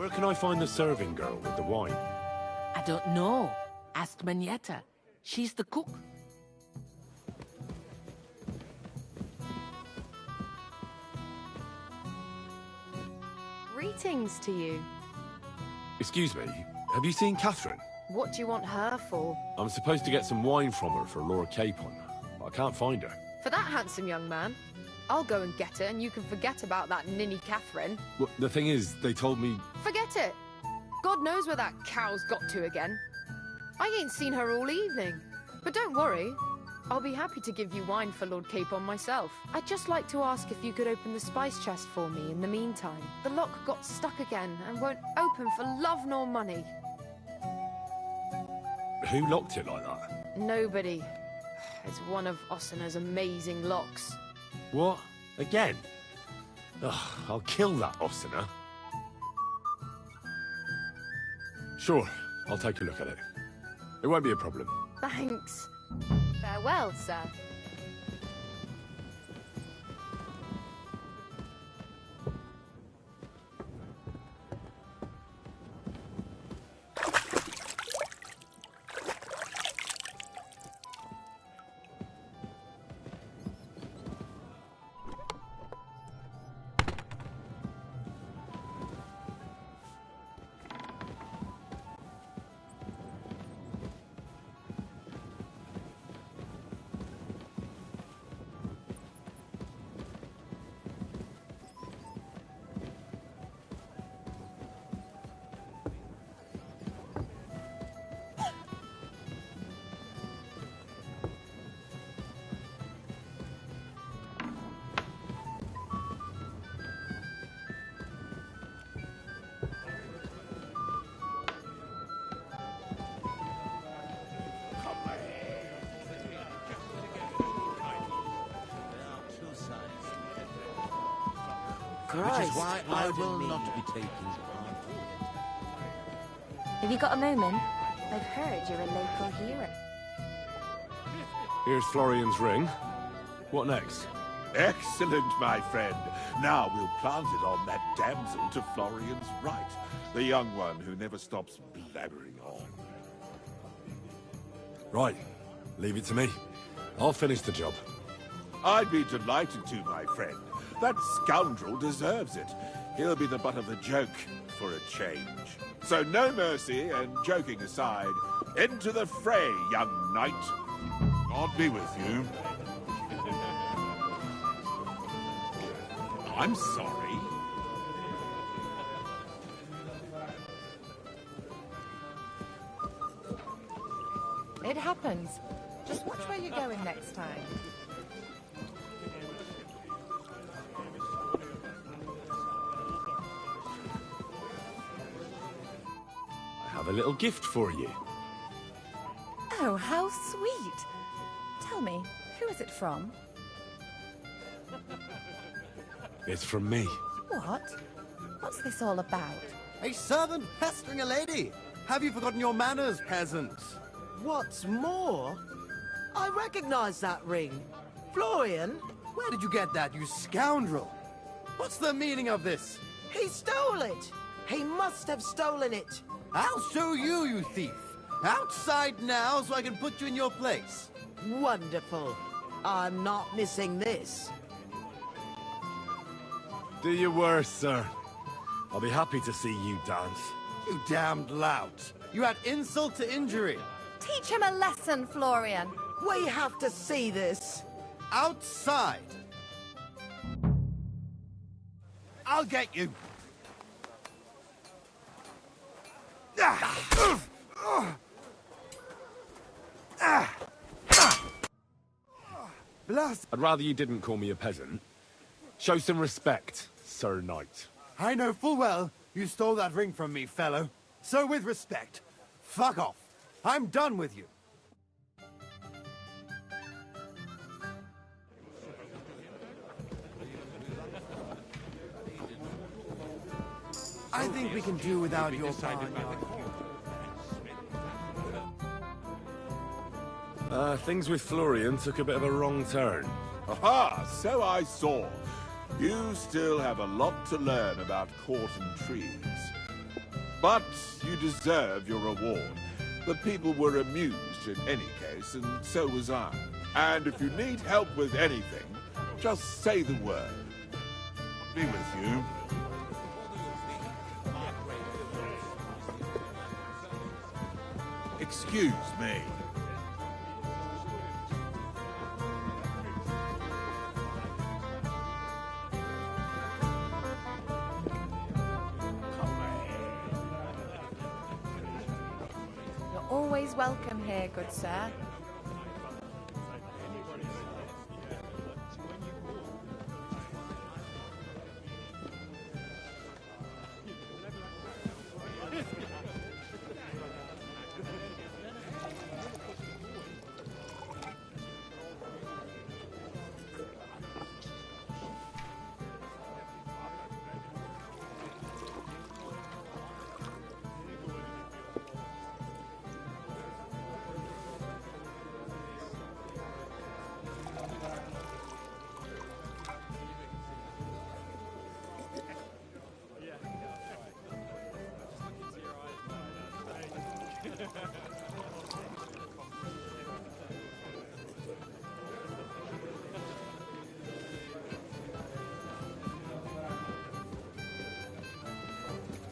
Where can I find the serving girl with the wine? I don't know. Ask Magneta. She's the cook. Greetings to you. Excuse me, have you seen Catherine? What do you want her for? I'm supposed to get some wine from her for Lord Capon, but I can't find her. For that handsome young man? I'll go and get her, and you can forget about that ninny Catherine. Well, the thing is, they told me... Forget it! God knows where that cow's got to again. I ain't seen her all evening. But don't worry, I'll be happy to give you wine for Lord Capon myself. I'd just like to ask if you could open the spice chest for me in the meantime. The lock got stuck again and won't open for love nor money. Who locked it like that? Nobody. It's one of Osina's amazing locks. What? Again? Ugh, I'll kill that Osina. Sure, I'll take a look at it. It won't be a problem. Thanks. Farewell, sir. Which is why I will not be taking part. Have you got a moment? I've heard you're a local hero. Here's Florian's ring. What next? Excellent, my friend. Now we'll plant it on that damsel to Florian's right. The young one who never stops blabbering on. Right. Leave it to me. I'll finish the job. I'd be delighted to, my friend. That scoundrel deserves it. He'll be the butt of the joke for a change. So no mercy, and joking aside, into the fray, young knight. God be with you. I'm sorry. It happens. Just watch where you're going next time. I have a little gift for you. Oh, how sweet. Tell me, who is it from? It's from me. What? What's this all about? A servant pestering a lady! Have you forgotten your manners, peasants? What's more, I recognize that ring. Florian? Where did you get that, you scoundrel? What's the meaning of this? He stole it! He must have stolen it! I'll show you, you thief! Outside now so I can put you in your place. Wonderful. I'm not missing this. Do your worst, sir. I'll be happy to see you dance. You damned lout. You add insult to injury. Teach him a lesson, Florian. We have to see this. Outside. I'll get you. I'd rather you didn't call me a peasant. Show some respect, Sir Knight. I know full well you stole that ring from me, fellow. So with respect, fuck off. I'm done with you. I think we can do without your barnyard. Things with Florian took a bit of a wrong turn. Aha! So I saw. You still have a lot to learn about court intrigues. But you deserve your reward. The people were amused in any case, and so was I. And if you need help with anything, just say the word. I'll be with you. Excuse me. You're always welcome here, good sir.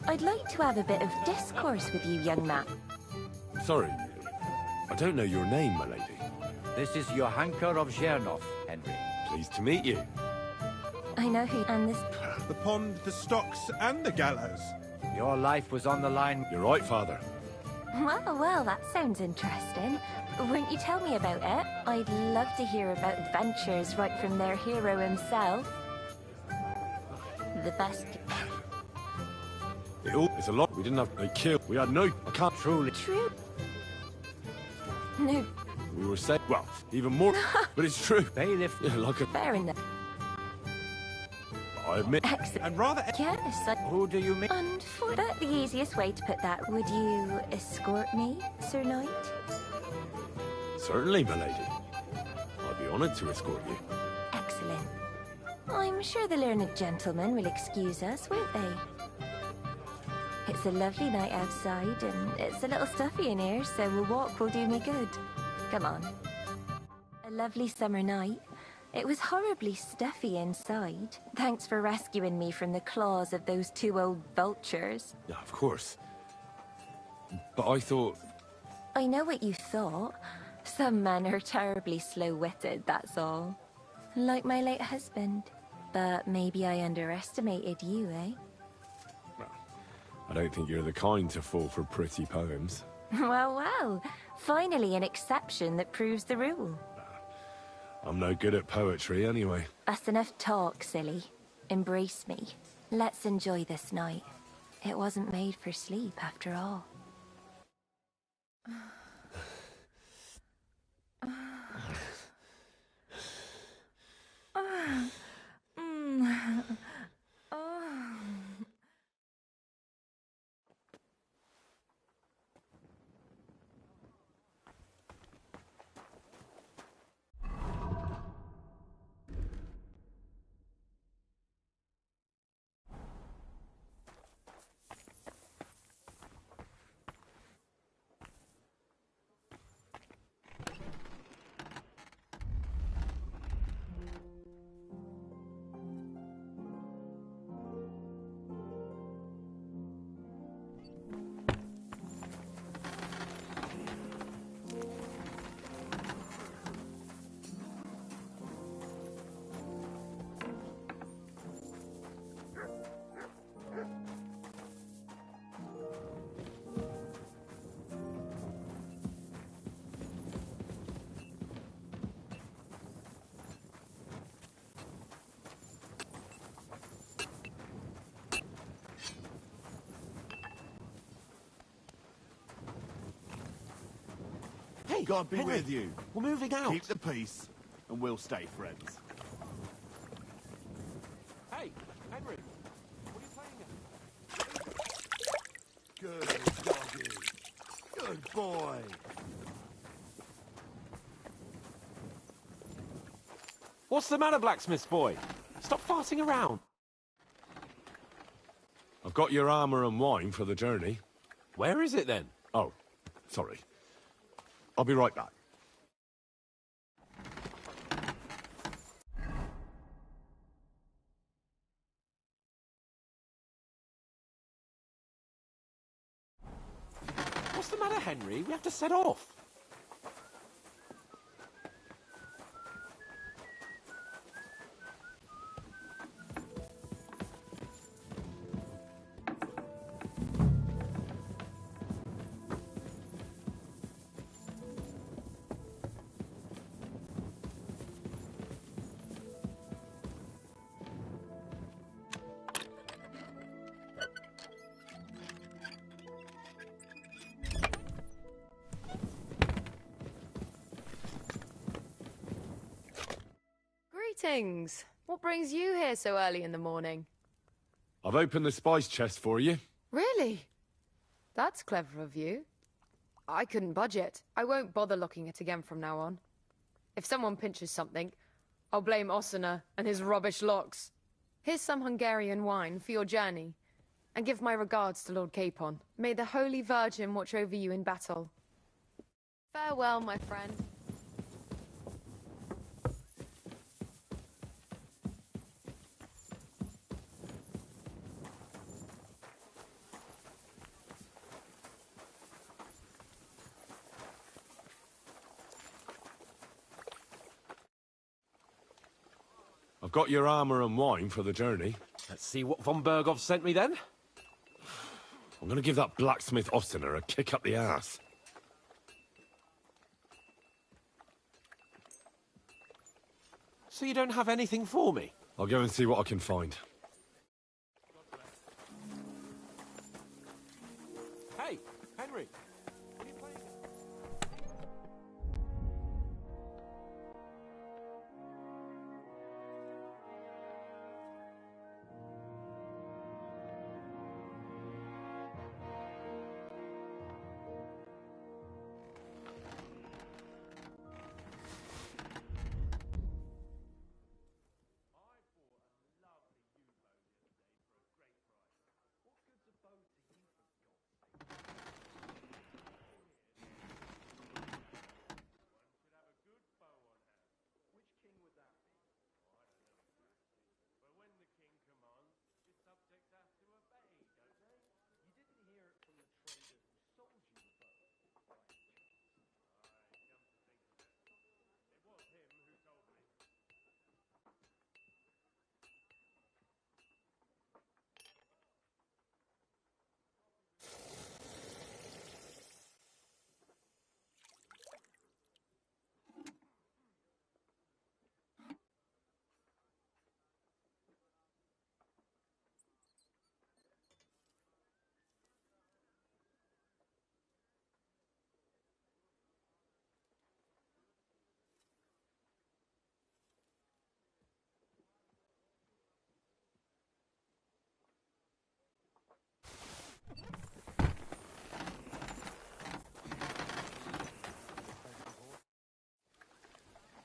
I'd like to have a bit of discourse with you, young man. Sorry, I don't know your name, my lady. This is Johanka of Zhernov, Henry. Pleased to meet you. I know who, and this... The pond, the stocks, and the gallows. Your life was on the line. You're right, Father. Well, that sounds interesting. Won't you tell me about it? I'd love to hear about adventures right from their hero himself. The best... It's a lot. We didn't have a kill. We had no... I can't truly... True. No. We were safe. Well, even more. But it's true. Bailiff. Yeah, like a... Fair enough. I admit... Excellent. And rather... Yes, Who do you mean? But the easiest way to put that, would you escort me, Sir Knight? Certainly, my lady. I'd be honoured to escort you. Excellent. I'm sure the learned gentlemen will excuse us, won't they? It's a lovely night outside, and it's a little stuffy in here, so a walk will do me good. Come on. A lovely summer night. It was horribly stuffy inside. Thanks for rescuing me from the claws of those two old vultures. Yeah, of course. But I thought... I know what you thought. Some men are terribly slow-witted, that's all. Like my late husband. But maybe I underestimated you, eh? I don't think you're the kind to fall for pretty poems. Well. Finally an exception that proves the rule. I'm no good at poetry anyway. That's enough talk, silly. Embrace me. Let's enjoy this night. It wasn't made for sleep, after all. God be Henry, with you. We're moving out. Keep the peace, and we'll stay friends. Hey, Henry. What are you playing at? Good doggy. Good boy. What's the matter, blacksmith's boy? Stop farting around. I've got your armour and wine for the journey. Where is it then? Oh, sorry. I'll be right back. What's the matter, Henry? We have to set off. Greetings. What brings you here so early in the morning? I've opened the spice chest for you. Really? That's clever of you. I couldn't budget. I won't bother looking it again from now on. If someone pinches something, I'll blame Osina and his rubbish locks. Here's some Hungarian wine for your journey. And give my regards to Lord Capon. May the Holy Virgin watch over you in battle. Farewell, my friend. I've got your armor and wine for the journey. Let's see what von Berghoff sent me then. I'm gonna give that blacksmith Ostener a kick up the ass. So you don't have anything for me? I'll go and see what I can find. Hey, Henry.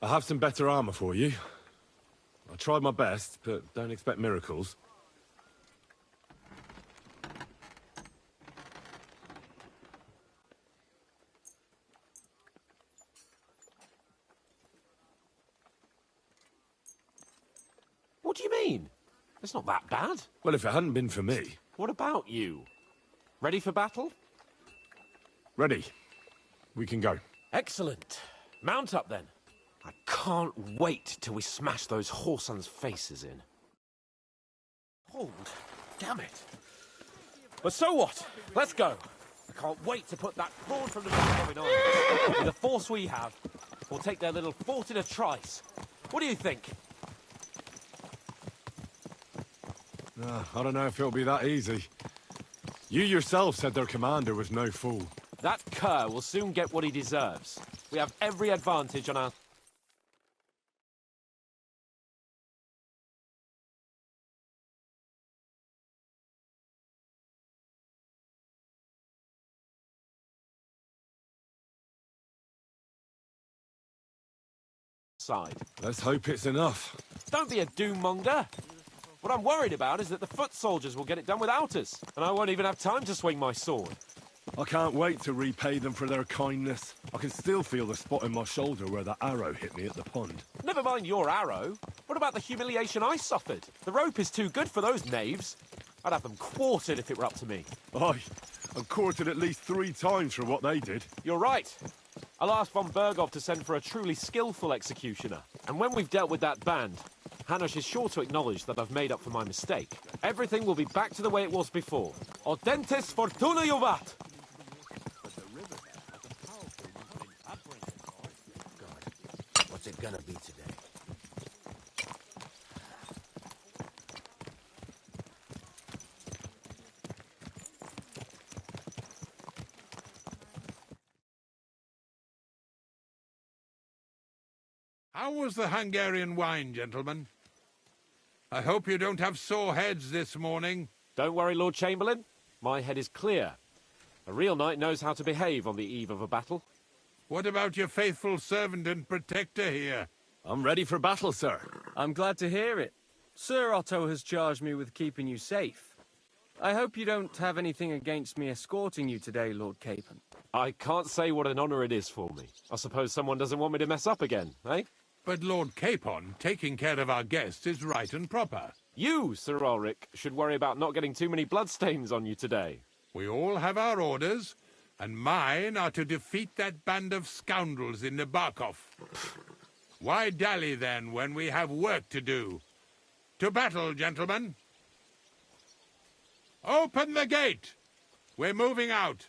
I have some better armor for you. I tried my best, but don't expect miracles. What do you mean? It's not that bad. Well, if it hadn't been for me... What about you? Ready for battle? Ready. We can go. Excellent. Mount up then. I can't wait till we smash those whoresons' faces in. Hold. Damn it. But so what? Let's go. I can't wait to put that fraud from the back of on. With the force we have, we'll take their little fort in a trice. What do you think? I don't know if it'll be that easy. You yourself said their commander was no fool. That cur will soon get what he deserves. We have every advantage on our... side. Let's hope it's enough. Don't be a doom-monger. What I'm worried about is that the foot soldiers will get it done without us, and I won't even have time to swing my sword. I can't wait to repay them for their kindness. I can still feel the spot in my shoulder where that arrow hit me at the pond. Never mind your arrow. What about the humiliation I suffered? The rope is too good for those knaves. I'd have them quartered if it were up to me. Aye, I'm quartered at least 3 times for what they did. You're right. I'll ask von Berghoff to send for a truly skillful executioner. And when we've dealt with that band, Hanush is sure to acknowledge that I've made up for my mistake. Everything will be back to the way it was before. Audentes fortuna juvat! God, what's it gonna be today? How was the Hungarian wine, gentlemen? I hope you don't have sore heads this morning. Don't worry, Lord Chamberlain. My head is clear. A real knight knows how to behave on the eve of a battle. What about your faithful servant and protector here? I'm ready for battle, sir. I'm glad to hear it. Sir Otto has charged me with keeping you safe. I hope you don't have anything against me escorting you today, Lord Capon. I can't say what an honor it is for me. I suppose someone doesn't want me to mess up again, eh? But Lord Capon, taking care of our guests is right and proper. You, Sir Ulrich, should worry about not getting too many bloodstains on you today. We all have our orders, and mine are to defeat that band of scoundrels in Nabokov. Why dally, then, when we have work to do? To battle, gentlemen. Open the gate. We're moving out.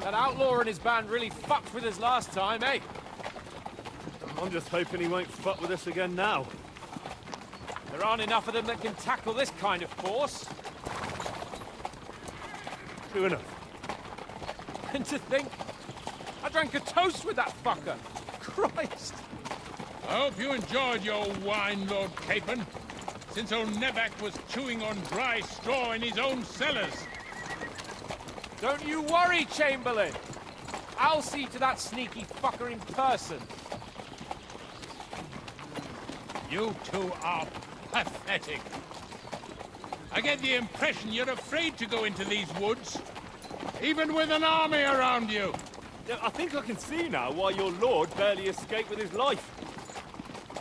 That outlaw and his band really fucked with us last time, eh? I'm just hoping he won't fuck with us again now. There aren't enough of them that can tackle this kind of force. True enough. And to think, I drank a toast with that fucker. Christ! I hope you enjoyed your wine, Lord Capon, since old Neback was chewing on dry straw in his own cellars. Don't you worry, Chamberlain. I'll see to that sneaky fucker in person. You two are pathetic. I get the impression you're afraid to go into these woods, even with an army around you. Yeah, I think I can see now why your lord barely escaped with his life.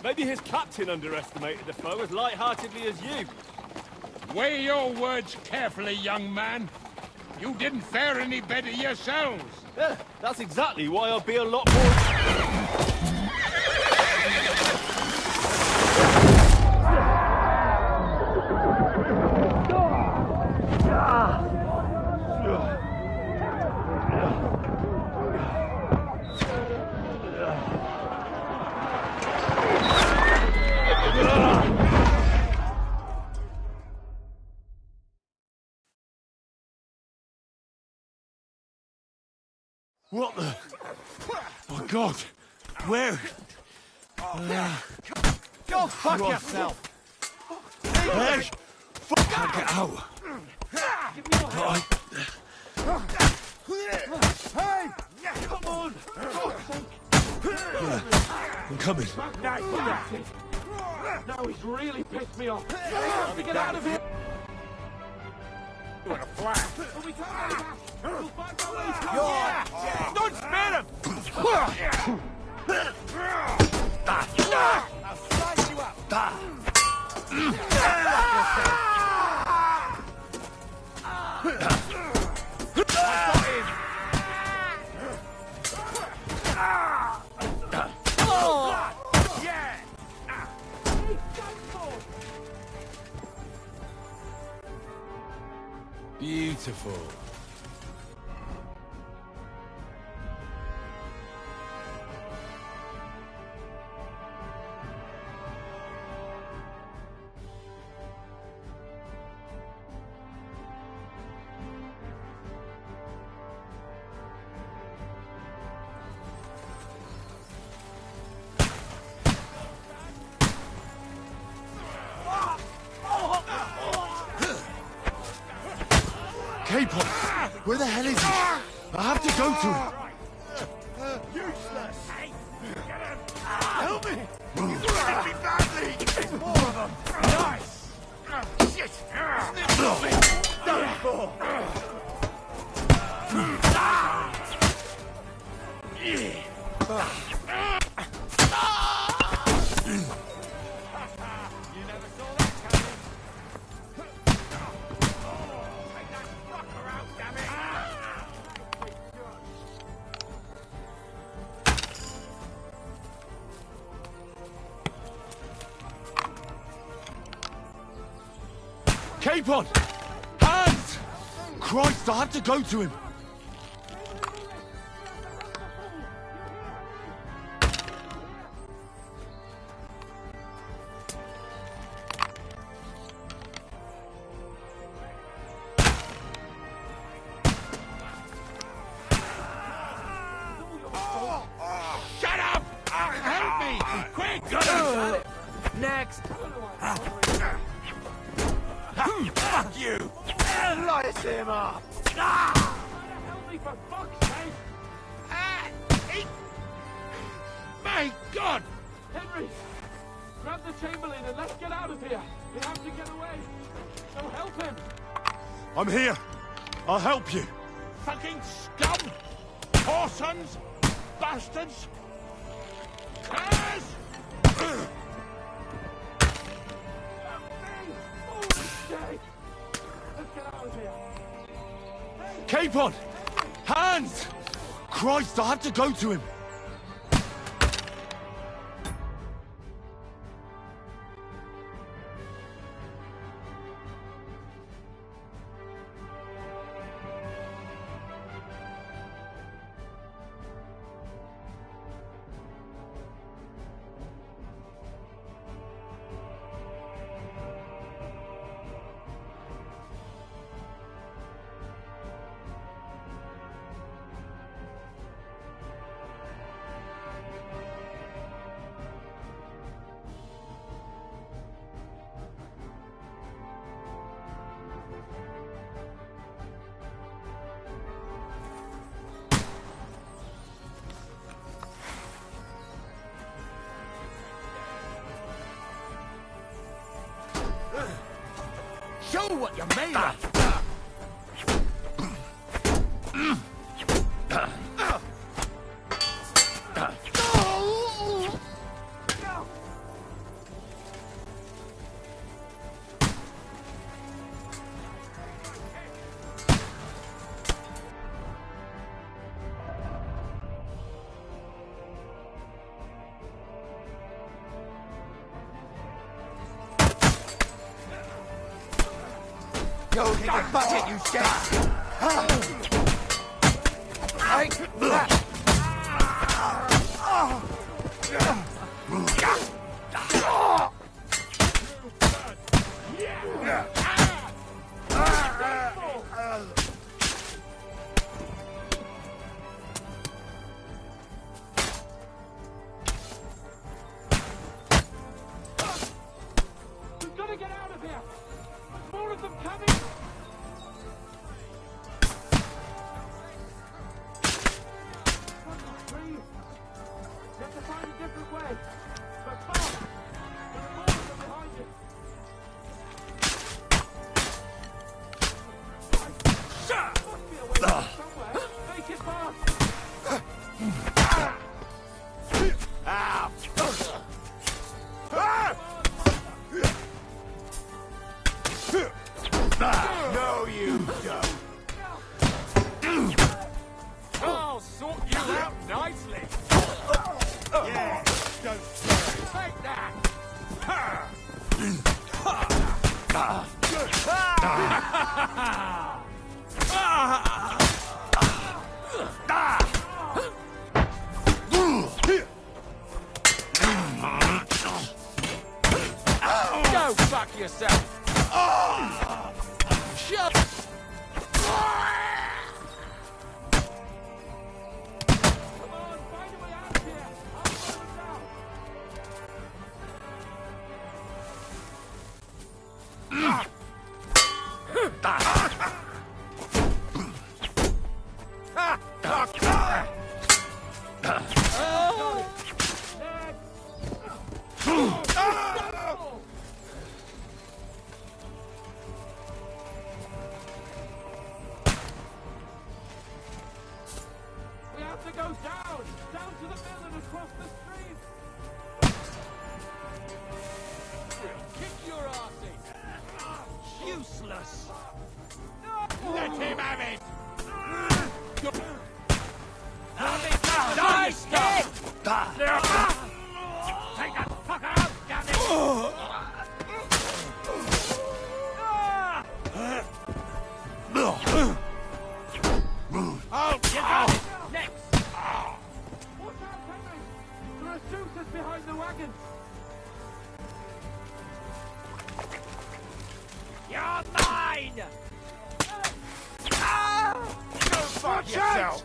Maybe his captain underestimated the foe as light-heartedly as you. Weigh your words carefully, young man. You didn't fare any better yourselves. Yeah, that's exactly why I'll be a lot more... What the... Oh, God! Where? Go fuck yourself! Hey! Fuck! Get out! Hey! Come on! I'm coming. Now he's really pissed me off. I have to get out of here. What a flash! Don't spare him! I'll slice you up! Beautiful. Capon! Where the hell is he? I have to go to him! Useless! Help me! hit me badly! There's more of them! Nice! Shit! Done for! Capon! Hands! Christ, I have to go to him! Shut up! Help me! Quick! Next! Fuck you! Slice him up! Help me for fuck's sake! My God! Henry! Grab the Chamberlain and let's get out of here! We have to get away! So help him! I'm here! I'll help you! Fucking scum! Whoresons! Bastards! Curs! Capon! Hands! Christ, I have to go to him! Show what you're made of! Go get the bucket, you skate! Take that! We've got to get out of here! There's more of them coming! Breathe! You have to find a different way! But fast! There are more of them behind you! There must be a way out somewhere! Make it fast! No, you don't. I'll sort you out nicely! Yeah, don't worry. Take that! Go fuck yourself! Shut! Oh! useless! Let him have it! Die, stop! Take that fucker out, damn it! Oh, you got it! Next! Watch out, Henry! There are suitors behind the wagon! You're mine! Go fuck yourself!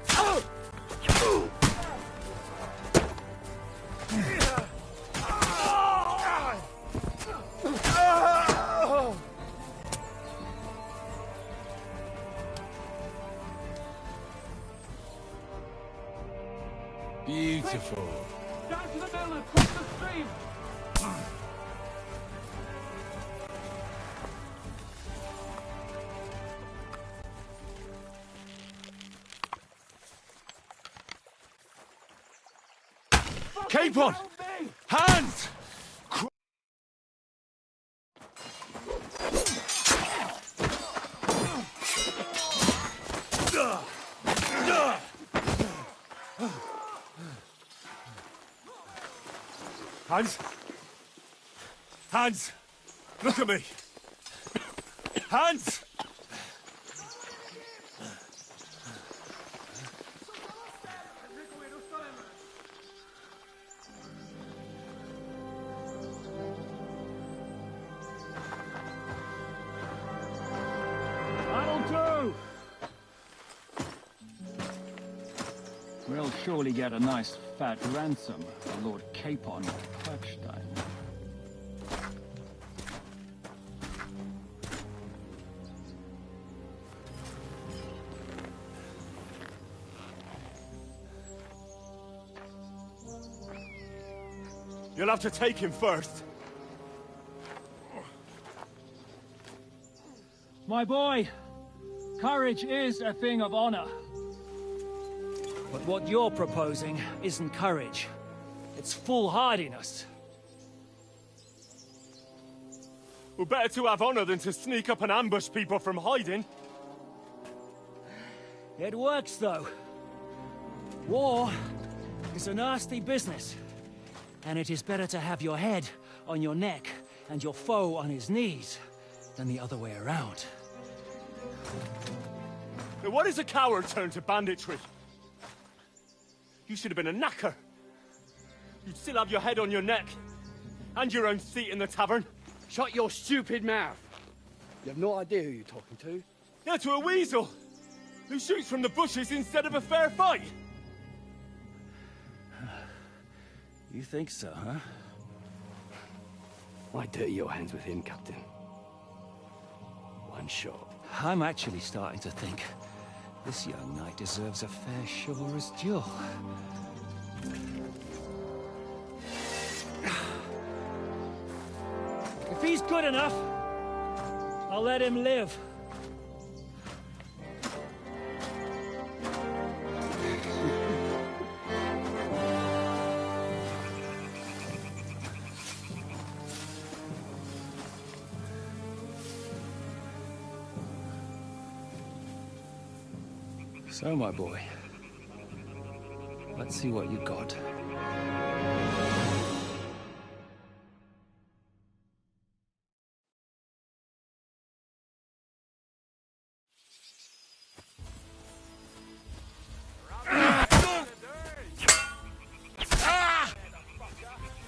Beautiful. Down to the mill and cross the stream! Capon! Hands! Hans! Hans! Look at me! Hans! That'll do! We'll surely get a nice fat ransom for Lord Capon of Kirkstein. You'll have to take him first. My boy, courage is a thing of honor. But what you're proposing isn't courage. It's foolhardiness. Well, better to have honor than to sneak up and ambush people from hiding. It works, though. War is a nasty business. And it is better to have your head on your neck and your foe on his knees than the other way around. Now, what is a coward turn to banditry? You should have been a knacker. You'd still have your head on your neck. And your own seat in the tavern. Shut your stupid mouth. You have no idea who you're talking to. Yeah, to a weasel. Who shoots from the bushes instead of a fair fight. You think so, huh? Why dirty your hands with him, Captain? One shot. I'm actually starting to think this young knight deserves a fair chivalrous duel. If he's good enough, I'll let him live. So, my boy, let's see what you got.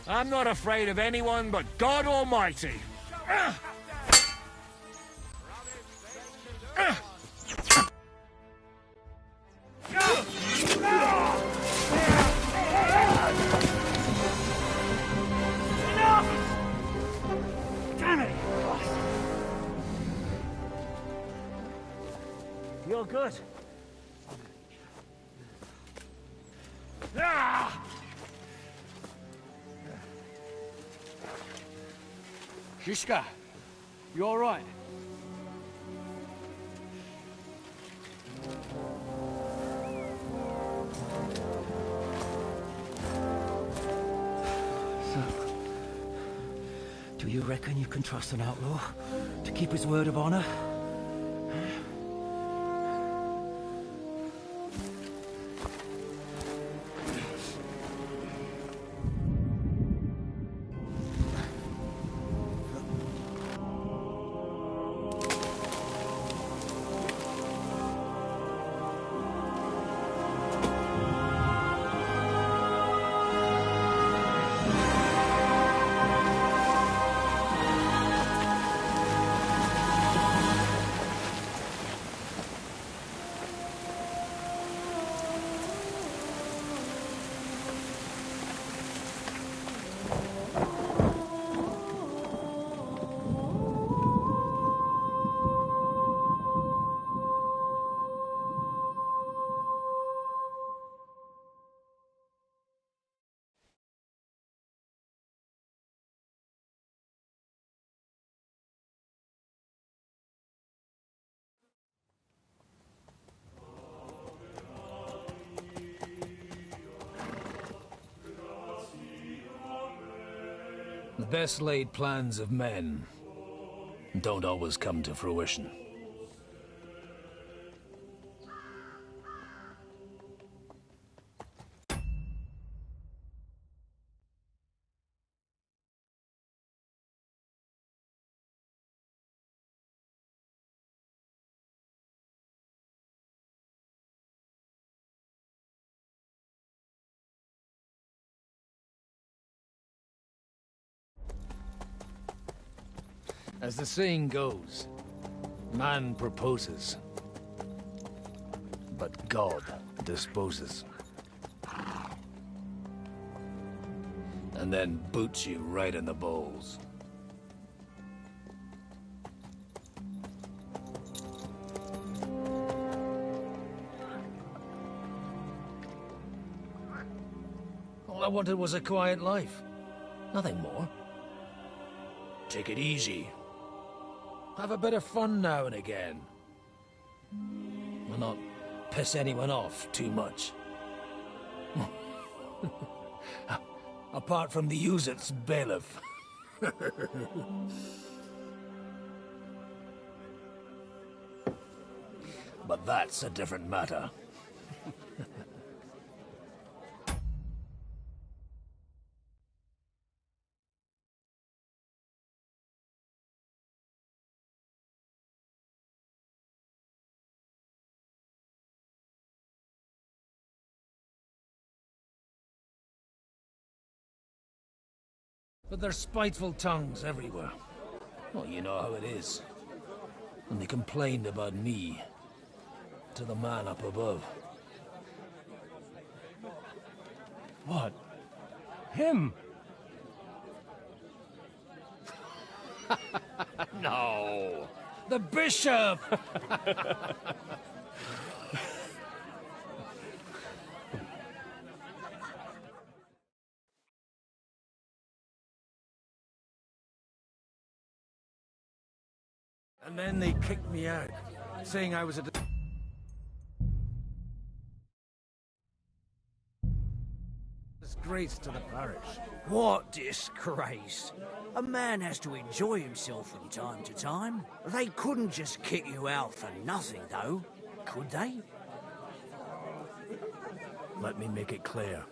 I'm not afraid of anyone but God Almighty. Damn it! You're good. Shishka, you all right? So, Do you reckon you can trust an outlaw to keep his word of honor? The best laid plans of men don't always come to fruition. As the saying goes, man proposes, but God disposes. And then boots you right in the balls. All I wanted was a quiet life. Nothing more. Take it easy. Have a bit of fun now and again. Will not piss anyone off too much. Apart from the Uset's bailiff. But that's a different matter. But there's spiteful tongues everywhere. Well, you know how it is. And they complained about me to the man up above. What? Him? No! The bishop! And then they kicked me out, saying I was a disgrace to the parish. What disgrace? A man has to enjoy himself from time to time. They couldn't just kick you out for nothing, though, could they? Let me make it clear.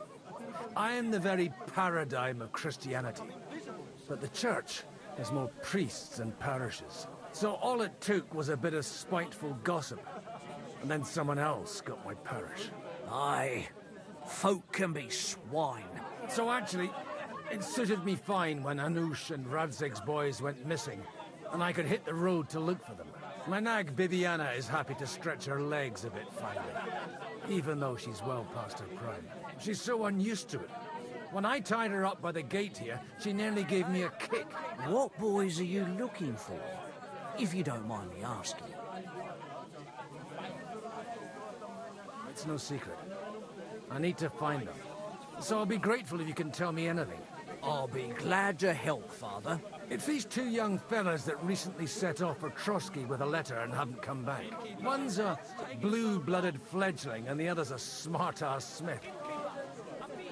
I am the very paradigm of Christianity. But the church has more priests and parishes. So all it took was a bit of spiteful gossip. And then someone else got my parish. Aye. Folk can be swine. So actually, it suited me fine when Anush and Radzig's boys went missing, and I could hit the road to look for them. My nag Bibiana is happy to stretch her legs a bit finally, even though she's well past her prime. She's so unused to it. When I tied her up by the gate here, she nearly gave me a kick. What boys are you looking for, if you don't mind me asking? It's no secret. I need to find them. So I'll be grateful if you can tell me anything. I'll be glad to help, Father. It's these two young fellas that recently set off for Trotsky with a letter and haven't come back. One's a blue-blooded fledgling and the other's a smart-ass smith.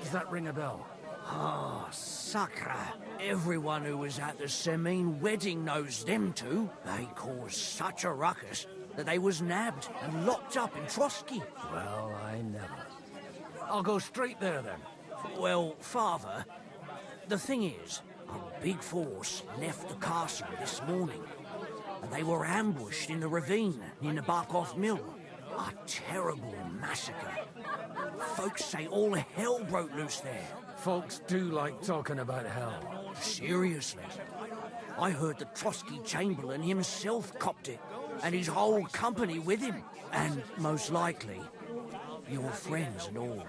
Does that ring a bell? Oh, sucker. Everyone who was at the Semine wedding knows them two. They caused such a ruckus that they was nabbed and locked up in Trotsky. Well, I never. I'll go straight there, then. Well, Father, the thing is, a big force left the castle this morning, and they were ambushed in the ravine near the Barkov Mill. A terrible massacre. Folks say all hell broke loose there. Folks do like talking about hell. Seriously. I heard the Trotsky Chamberlain himself copped it, and his whole company with him. And most likely, your friends and all.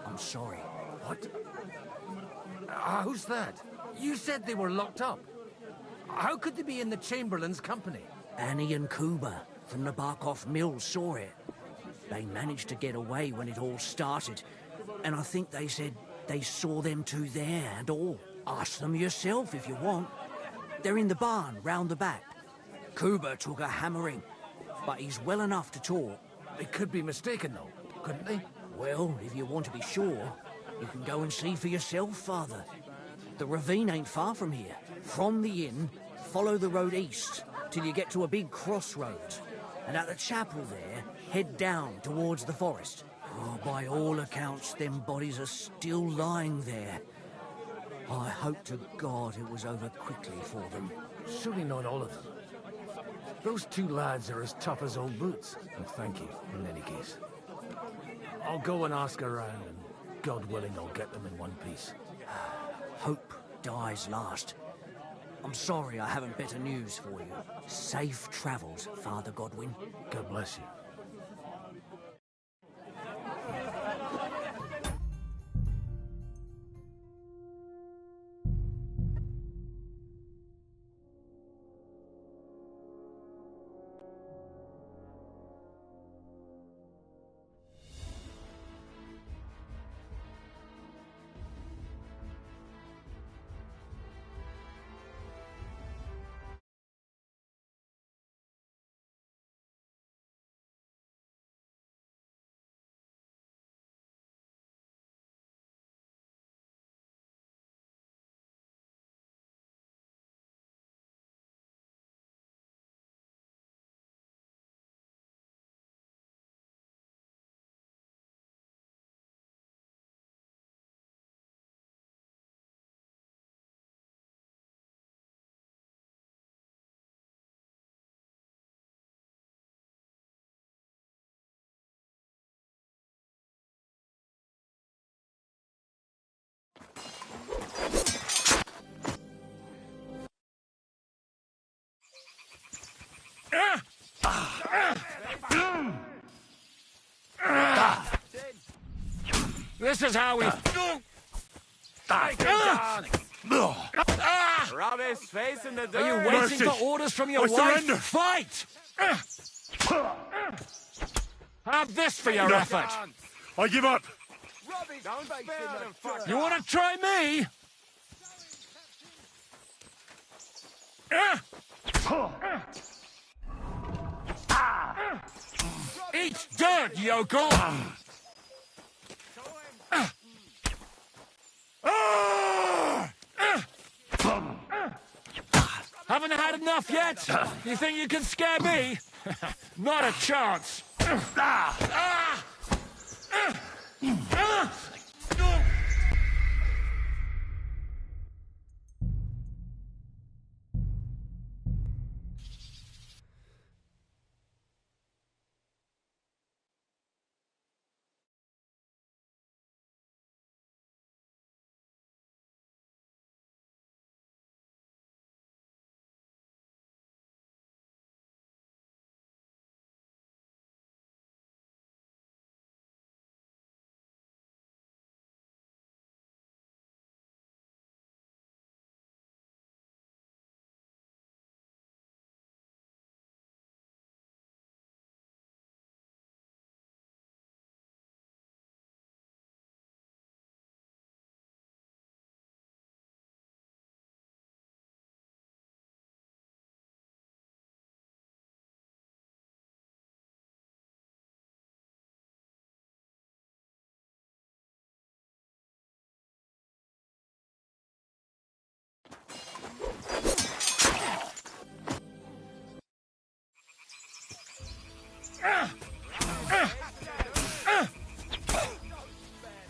I'm sorry. What? How's that? You said they were locked up. How could they be in the Chamberlain's company? Annie and Kuba from the Barkov Mill saw it. They managed to get away when it all started, and I think they said they saw them two there and all. Ask them yourself if you want. They're in the barn round the back. Kuba took a hammering, but he's well enough to talk. They could be mistaken, though, couldn't they? Well, if you want to be sure, you can go and see for yourself, Father. The ravine ain't far from here. From the inn, follow the road east till you get to a big crossroads. And at the chapel there, head down towards the forest. Oh, by all accounts, them bodies are still lying there. I hope to God it was over quickly for them. Surely not all of them. Those two lads are as tough as old boots. And thank you, in any case. I'll go and ask around, and God willing, I'll get them in one piece. Hope dies last. I'm sorry I haven't better news for you. Safe travels, Father Godwin. God bless you. This is how we... Rub his face in the dirt. Are you waiting for orders from your wife? surrender. Fight! Have this for your effort. I give up. You want to try me? Eat dirt, yokel! Haven't had enough yet? You think you can scare me? Not a chance.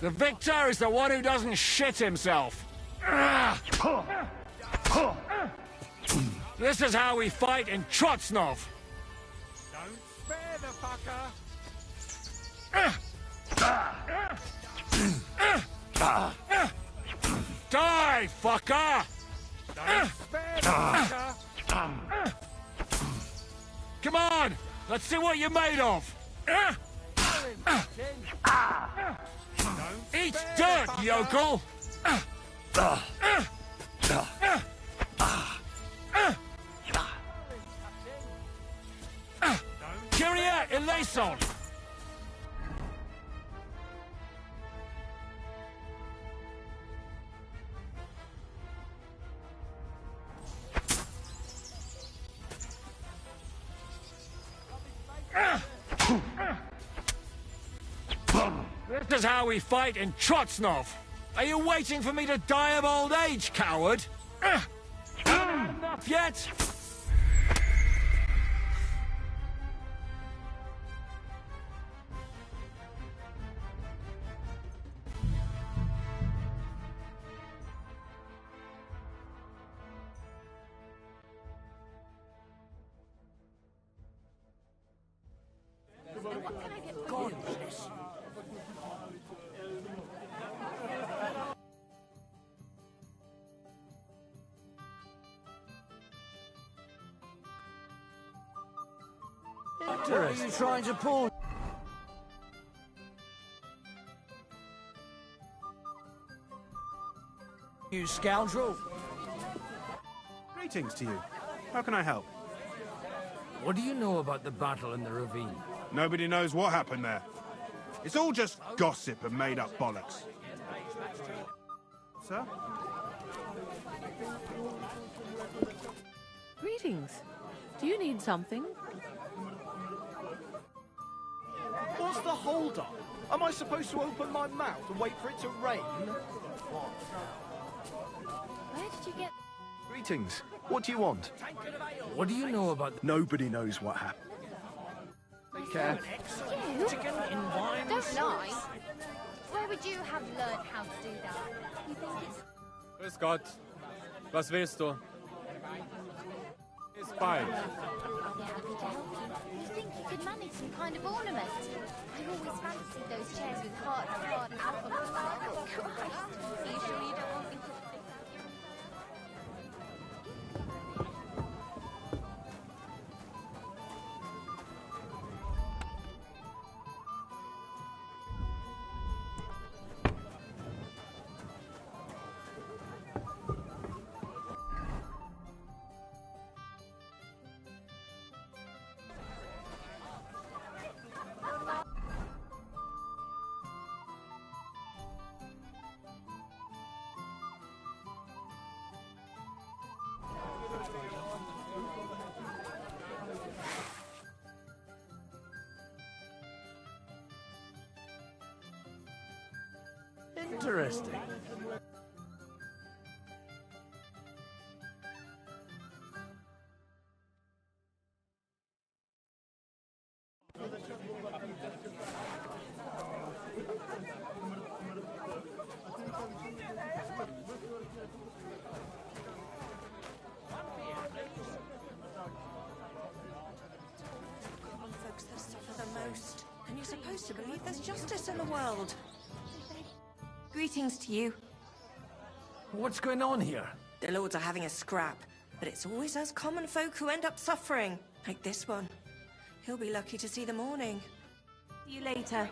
The victor is the one who doesn't shit himself. This is how we fight in Trotsnov. Don't spare the fucker. Die, fucker! Don't spare the fucker. Come on! Let's see what you're made of! Eat dirt, yokel! Kyrie eleison! This is how we fight in Trotsnov. Are you waiting for me to die of old age, coward? Enough yet? What are you trying to pull? You scoundrel! Greetings to you. How can I help? What do you know about the battle in the ravine? Nobody knows what happened there. It's all just gossip and made-up bollocks. Sir? Greetings. Do you need something? What's the hold-up? Am I supposed to open my mouth and wait for it to rain? Where did you get... Greetings. What do you want? What do you know about... Nobody knows what happened. Take care. You? Don't lie. Where would you have learned how to do that? You think it's... Grüß Gott. Was willst du? PS5. I'll be happy to help you. You think you could manage some kind of ornament? I've always fancied those chairs with hearts carved out on them. Oh, Christ. Are you sure you don't want me to... Interesting. Folks that suffer the most, and you're supposed to believe there's justice in the world. Greetings to you. What's going on here? The lords are having a scrap, but it's always us common folk who end up suffering, like this one. He'll be lucky to see the morning. See you later.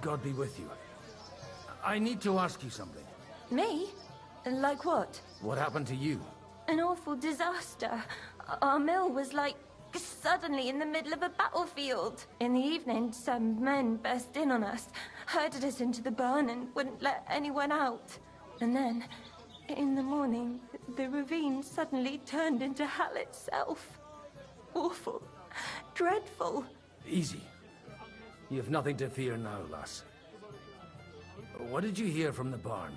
God be with you. I need to ask you something. Me? Like what? What happened to you? An awful disaster. Our mill was like suddenly in the middle of a battlefield. In the evening, some men burst in on us, herded us into the barn and wouldn't let anyone out. And then, in the morning, the ravine suddenly turned into hell itself. Awful. Dreadful. Easy. You have nothing to fear now, lass. What did you hear from the barn?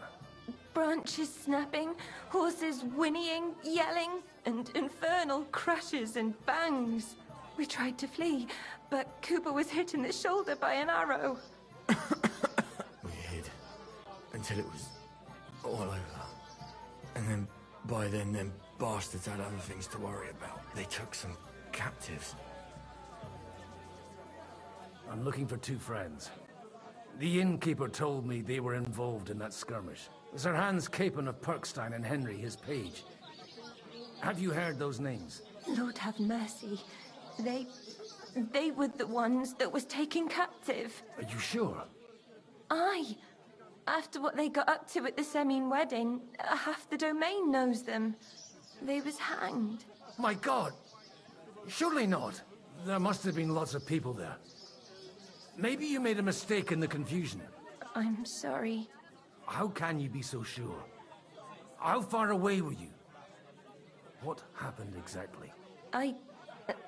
Branches snapping, horses whinnying, yelling, and infernal crashes and bangs. We tried to flee, but Cooper was hit in the shoulder by an arrow. We hid until it was all over. And then, by then, them bastards had other things to worry about. They took some captives. I'm looking for two friends. The innkeeper told me they were involved in that skirmish. Sir Hans Capon of Perkstein and Henry, his page. Have you heard those names? Lord have mercy. They were the ones that was taken captive. Are you sure? Aye. After what they got up to at the Semine wedding, half the domain knows them. They was hanged. My God! Surely not. There must have been lots of people there. Maybe you made a mistake in the confusion. I'm sorry. How can you be so sure? How far away were you? What happened exactly?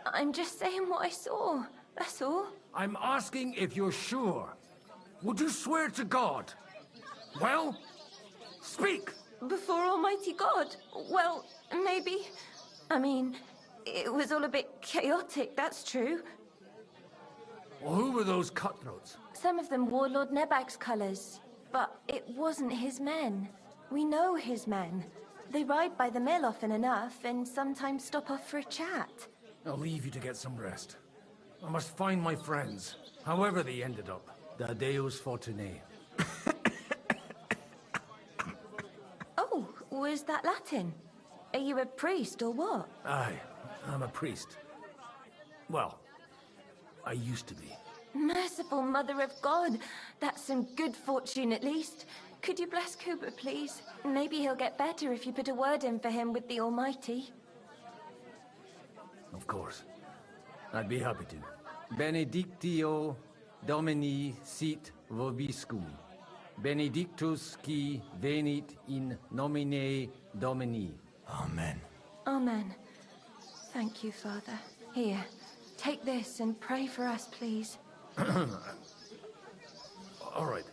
I'm just saying what I saw. That's all. I'm asking if you're sure. Would you swear to God? Well, speak! Before Almighty God? Well, maybe. I mean, it was all a bit chaotic, that's true. Well, who were those cutthroats? Some of them wore Lord Nebag's colours, but it wasn't his men. We know his men. They ride by the mill often enough, and sometimes stop off for a chat. I'll leave you to get some rest. I must find my friends, however they ended up. Da Deus Fortunae. Oh, was that Latin? Are you a priest or what? Aye, I'm a priest. Well, I used to be. Merciful Mother of God. That's some good fortune at least. Could you bless Cooper, please? Maybe he'll get better if you put a word in for him with the Almighty. Of course. I'd be happy to. Benedictio Domini sit vobiscum. Benedictus qui venit in nomine Domini. Amen. Amen. Thank you, Father. Here, take this and pray for us, please. All right.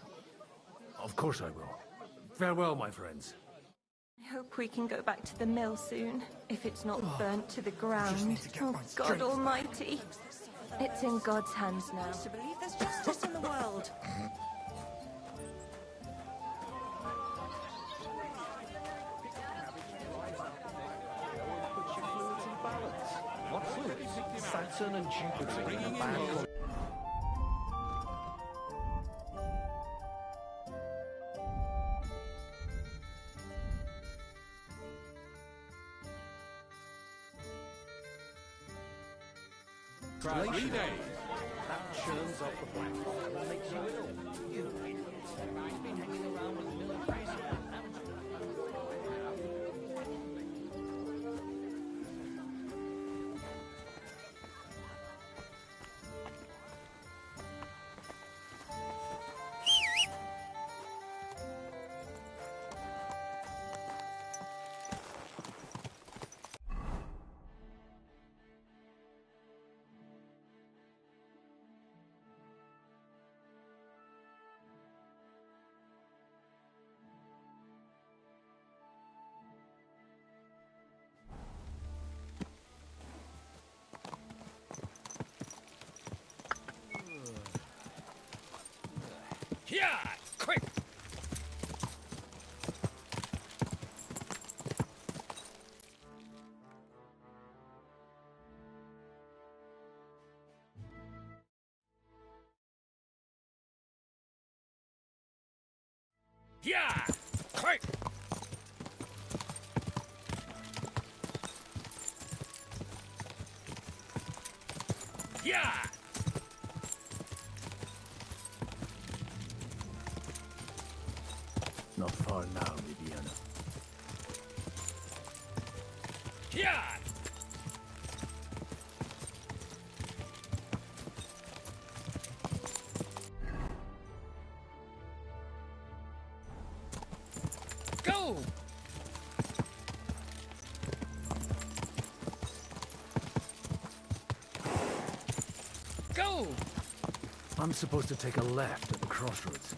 Of course I will. Farewell, my friends. I hope we can go back to the mill soon, if it's not burnt to the ground. Oh, God Almighty. It's in God's hands now. To believe there's justice in the world. Saturn and Jupiter in a bad. Try 3 days. That churns off the black and makes you ill. You idiots. You've been hanging around with militaries, haven't you? Yeah, quick! Yeah, quick! Yeah! Not far now, Bibiana. Yeah! Go! Go! I'm supposed to take a left at the crossroads.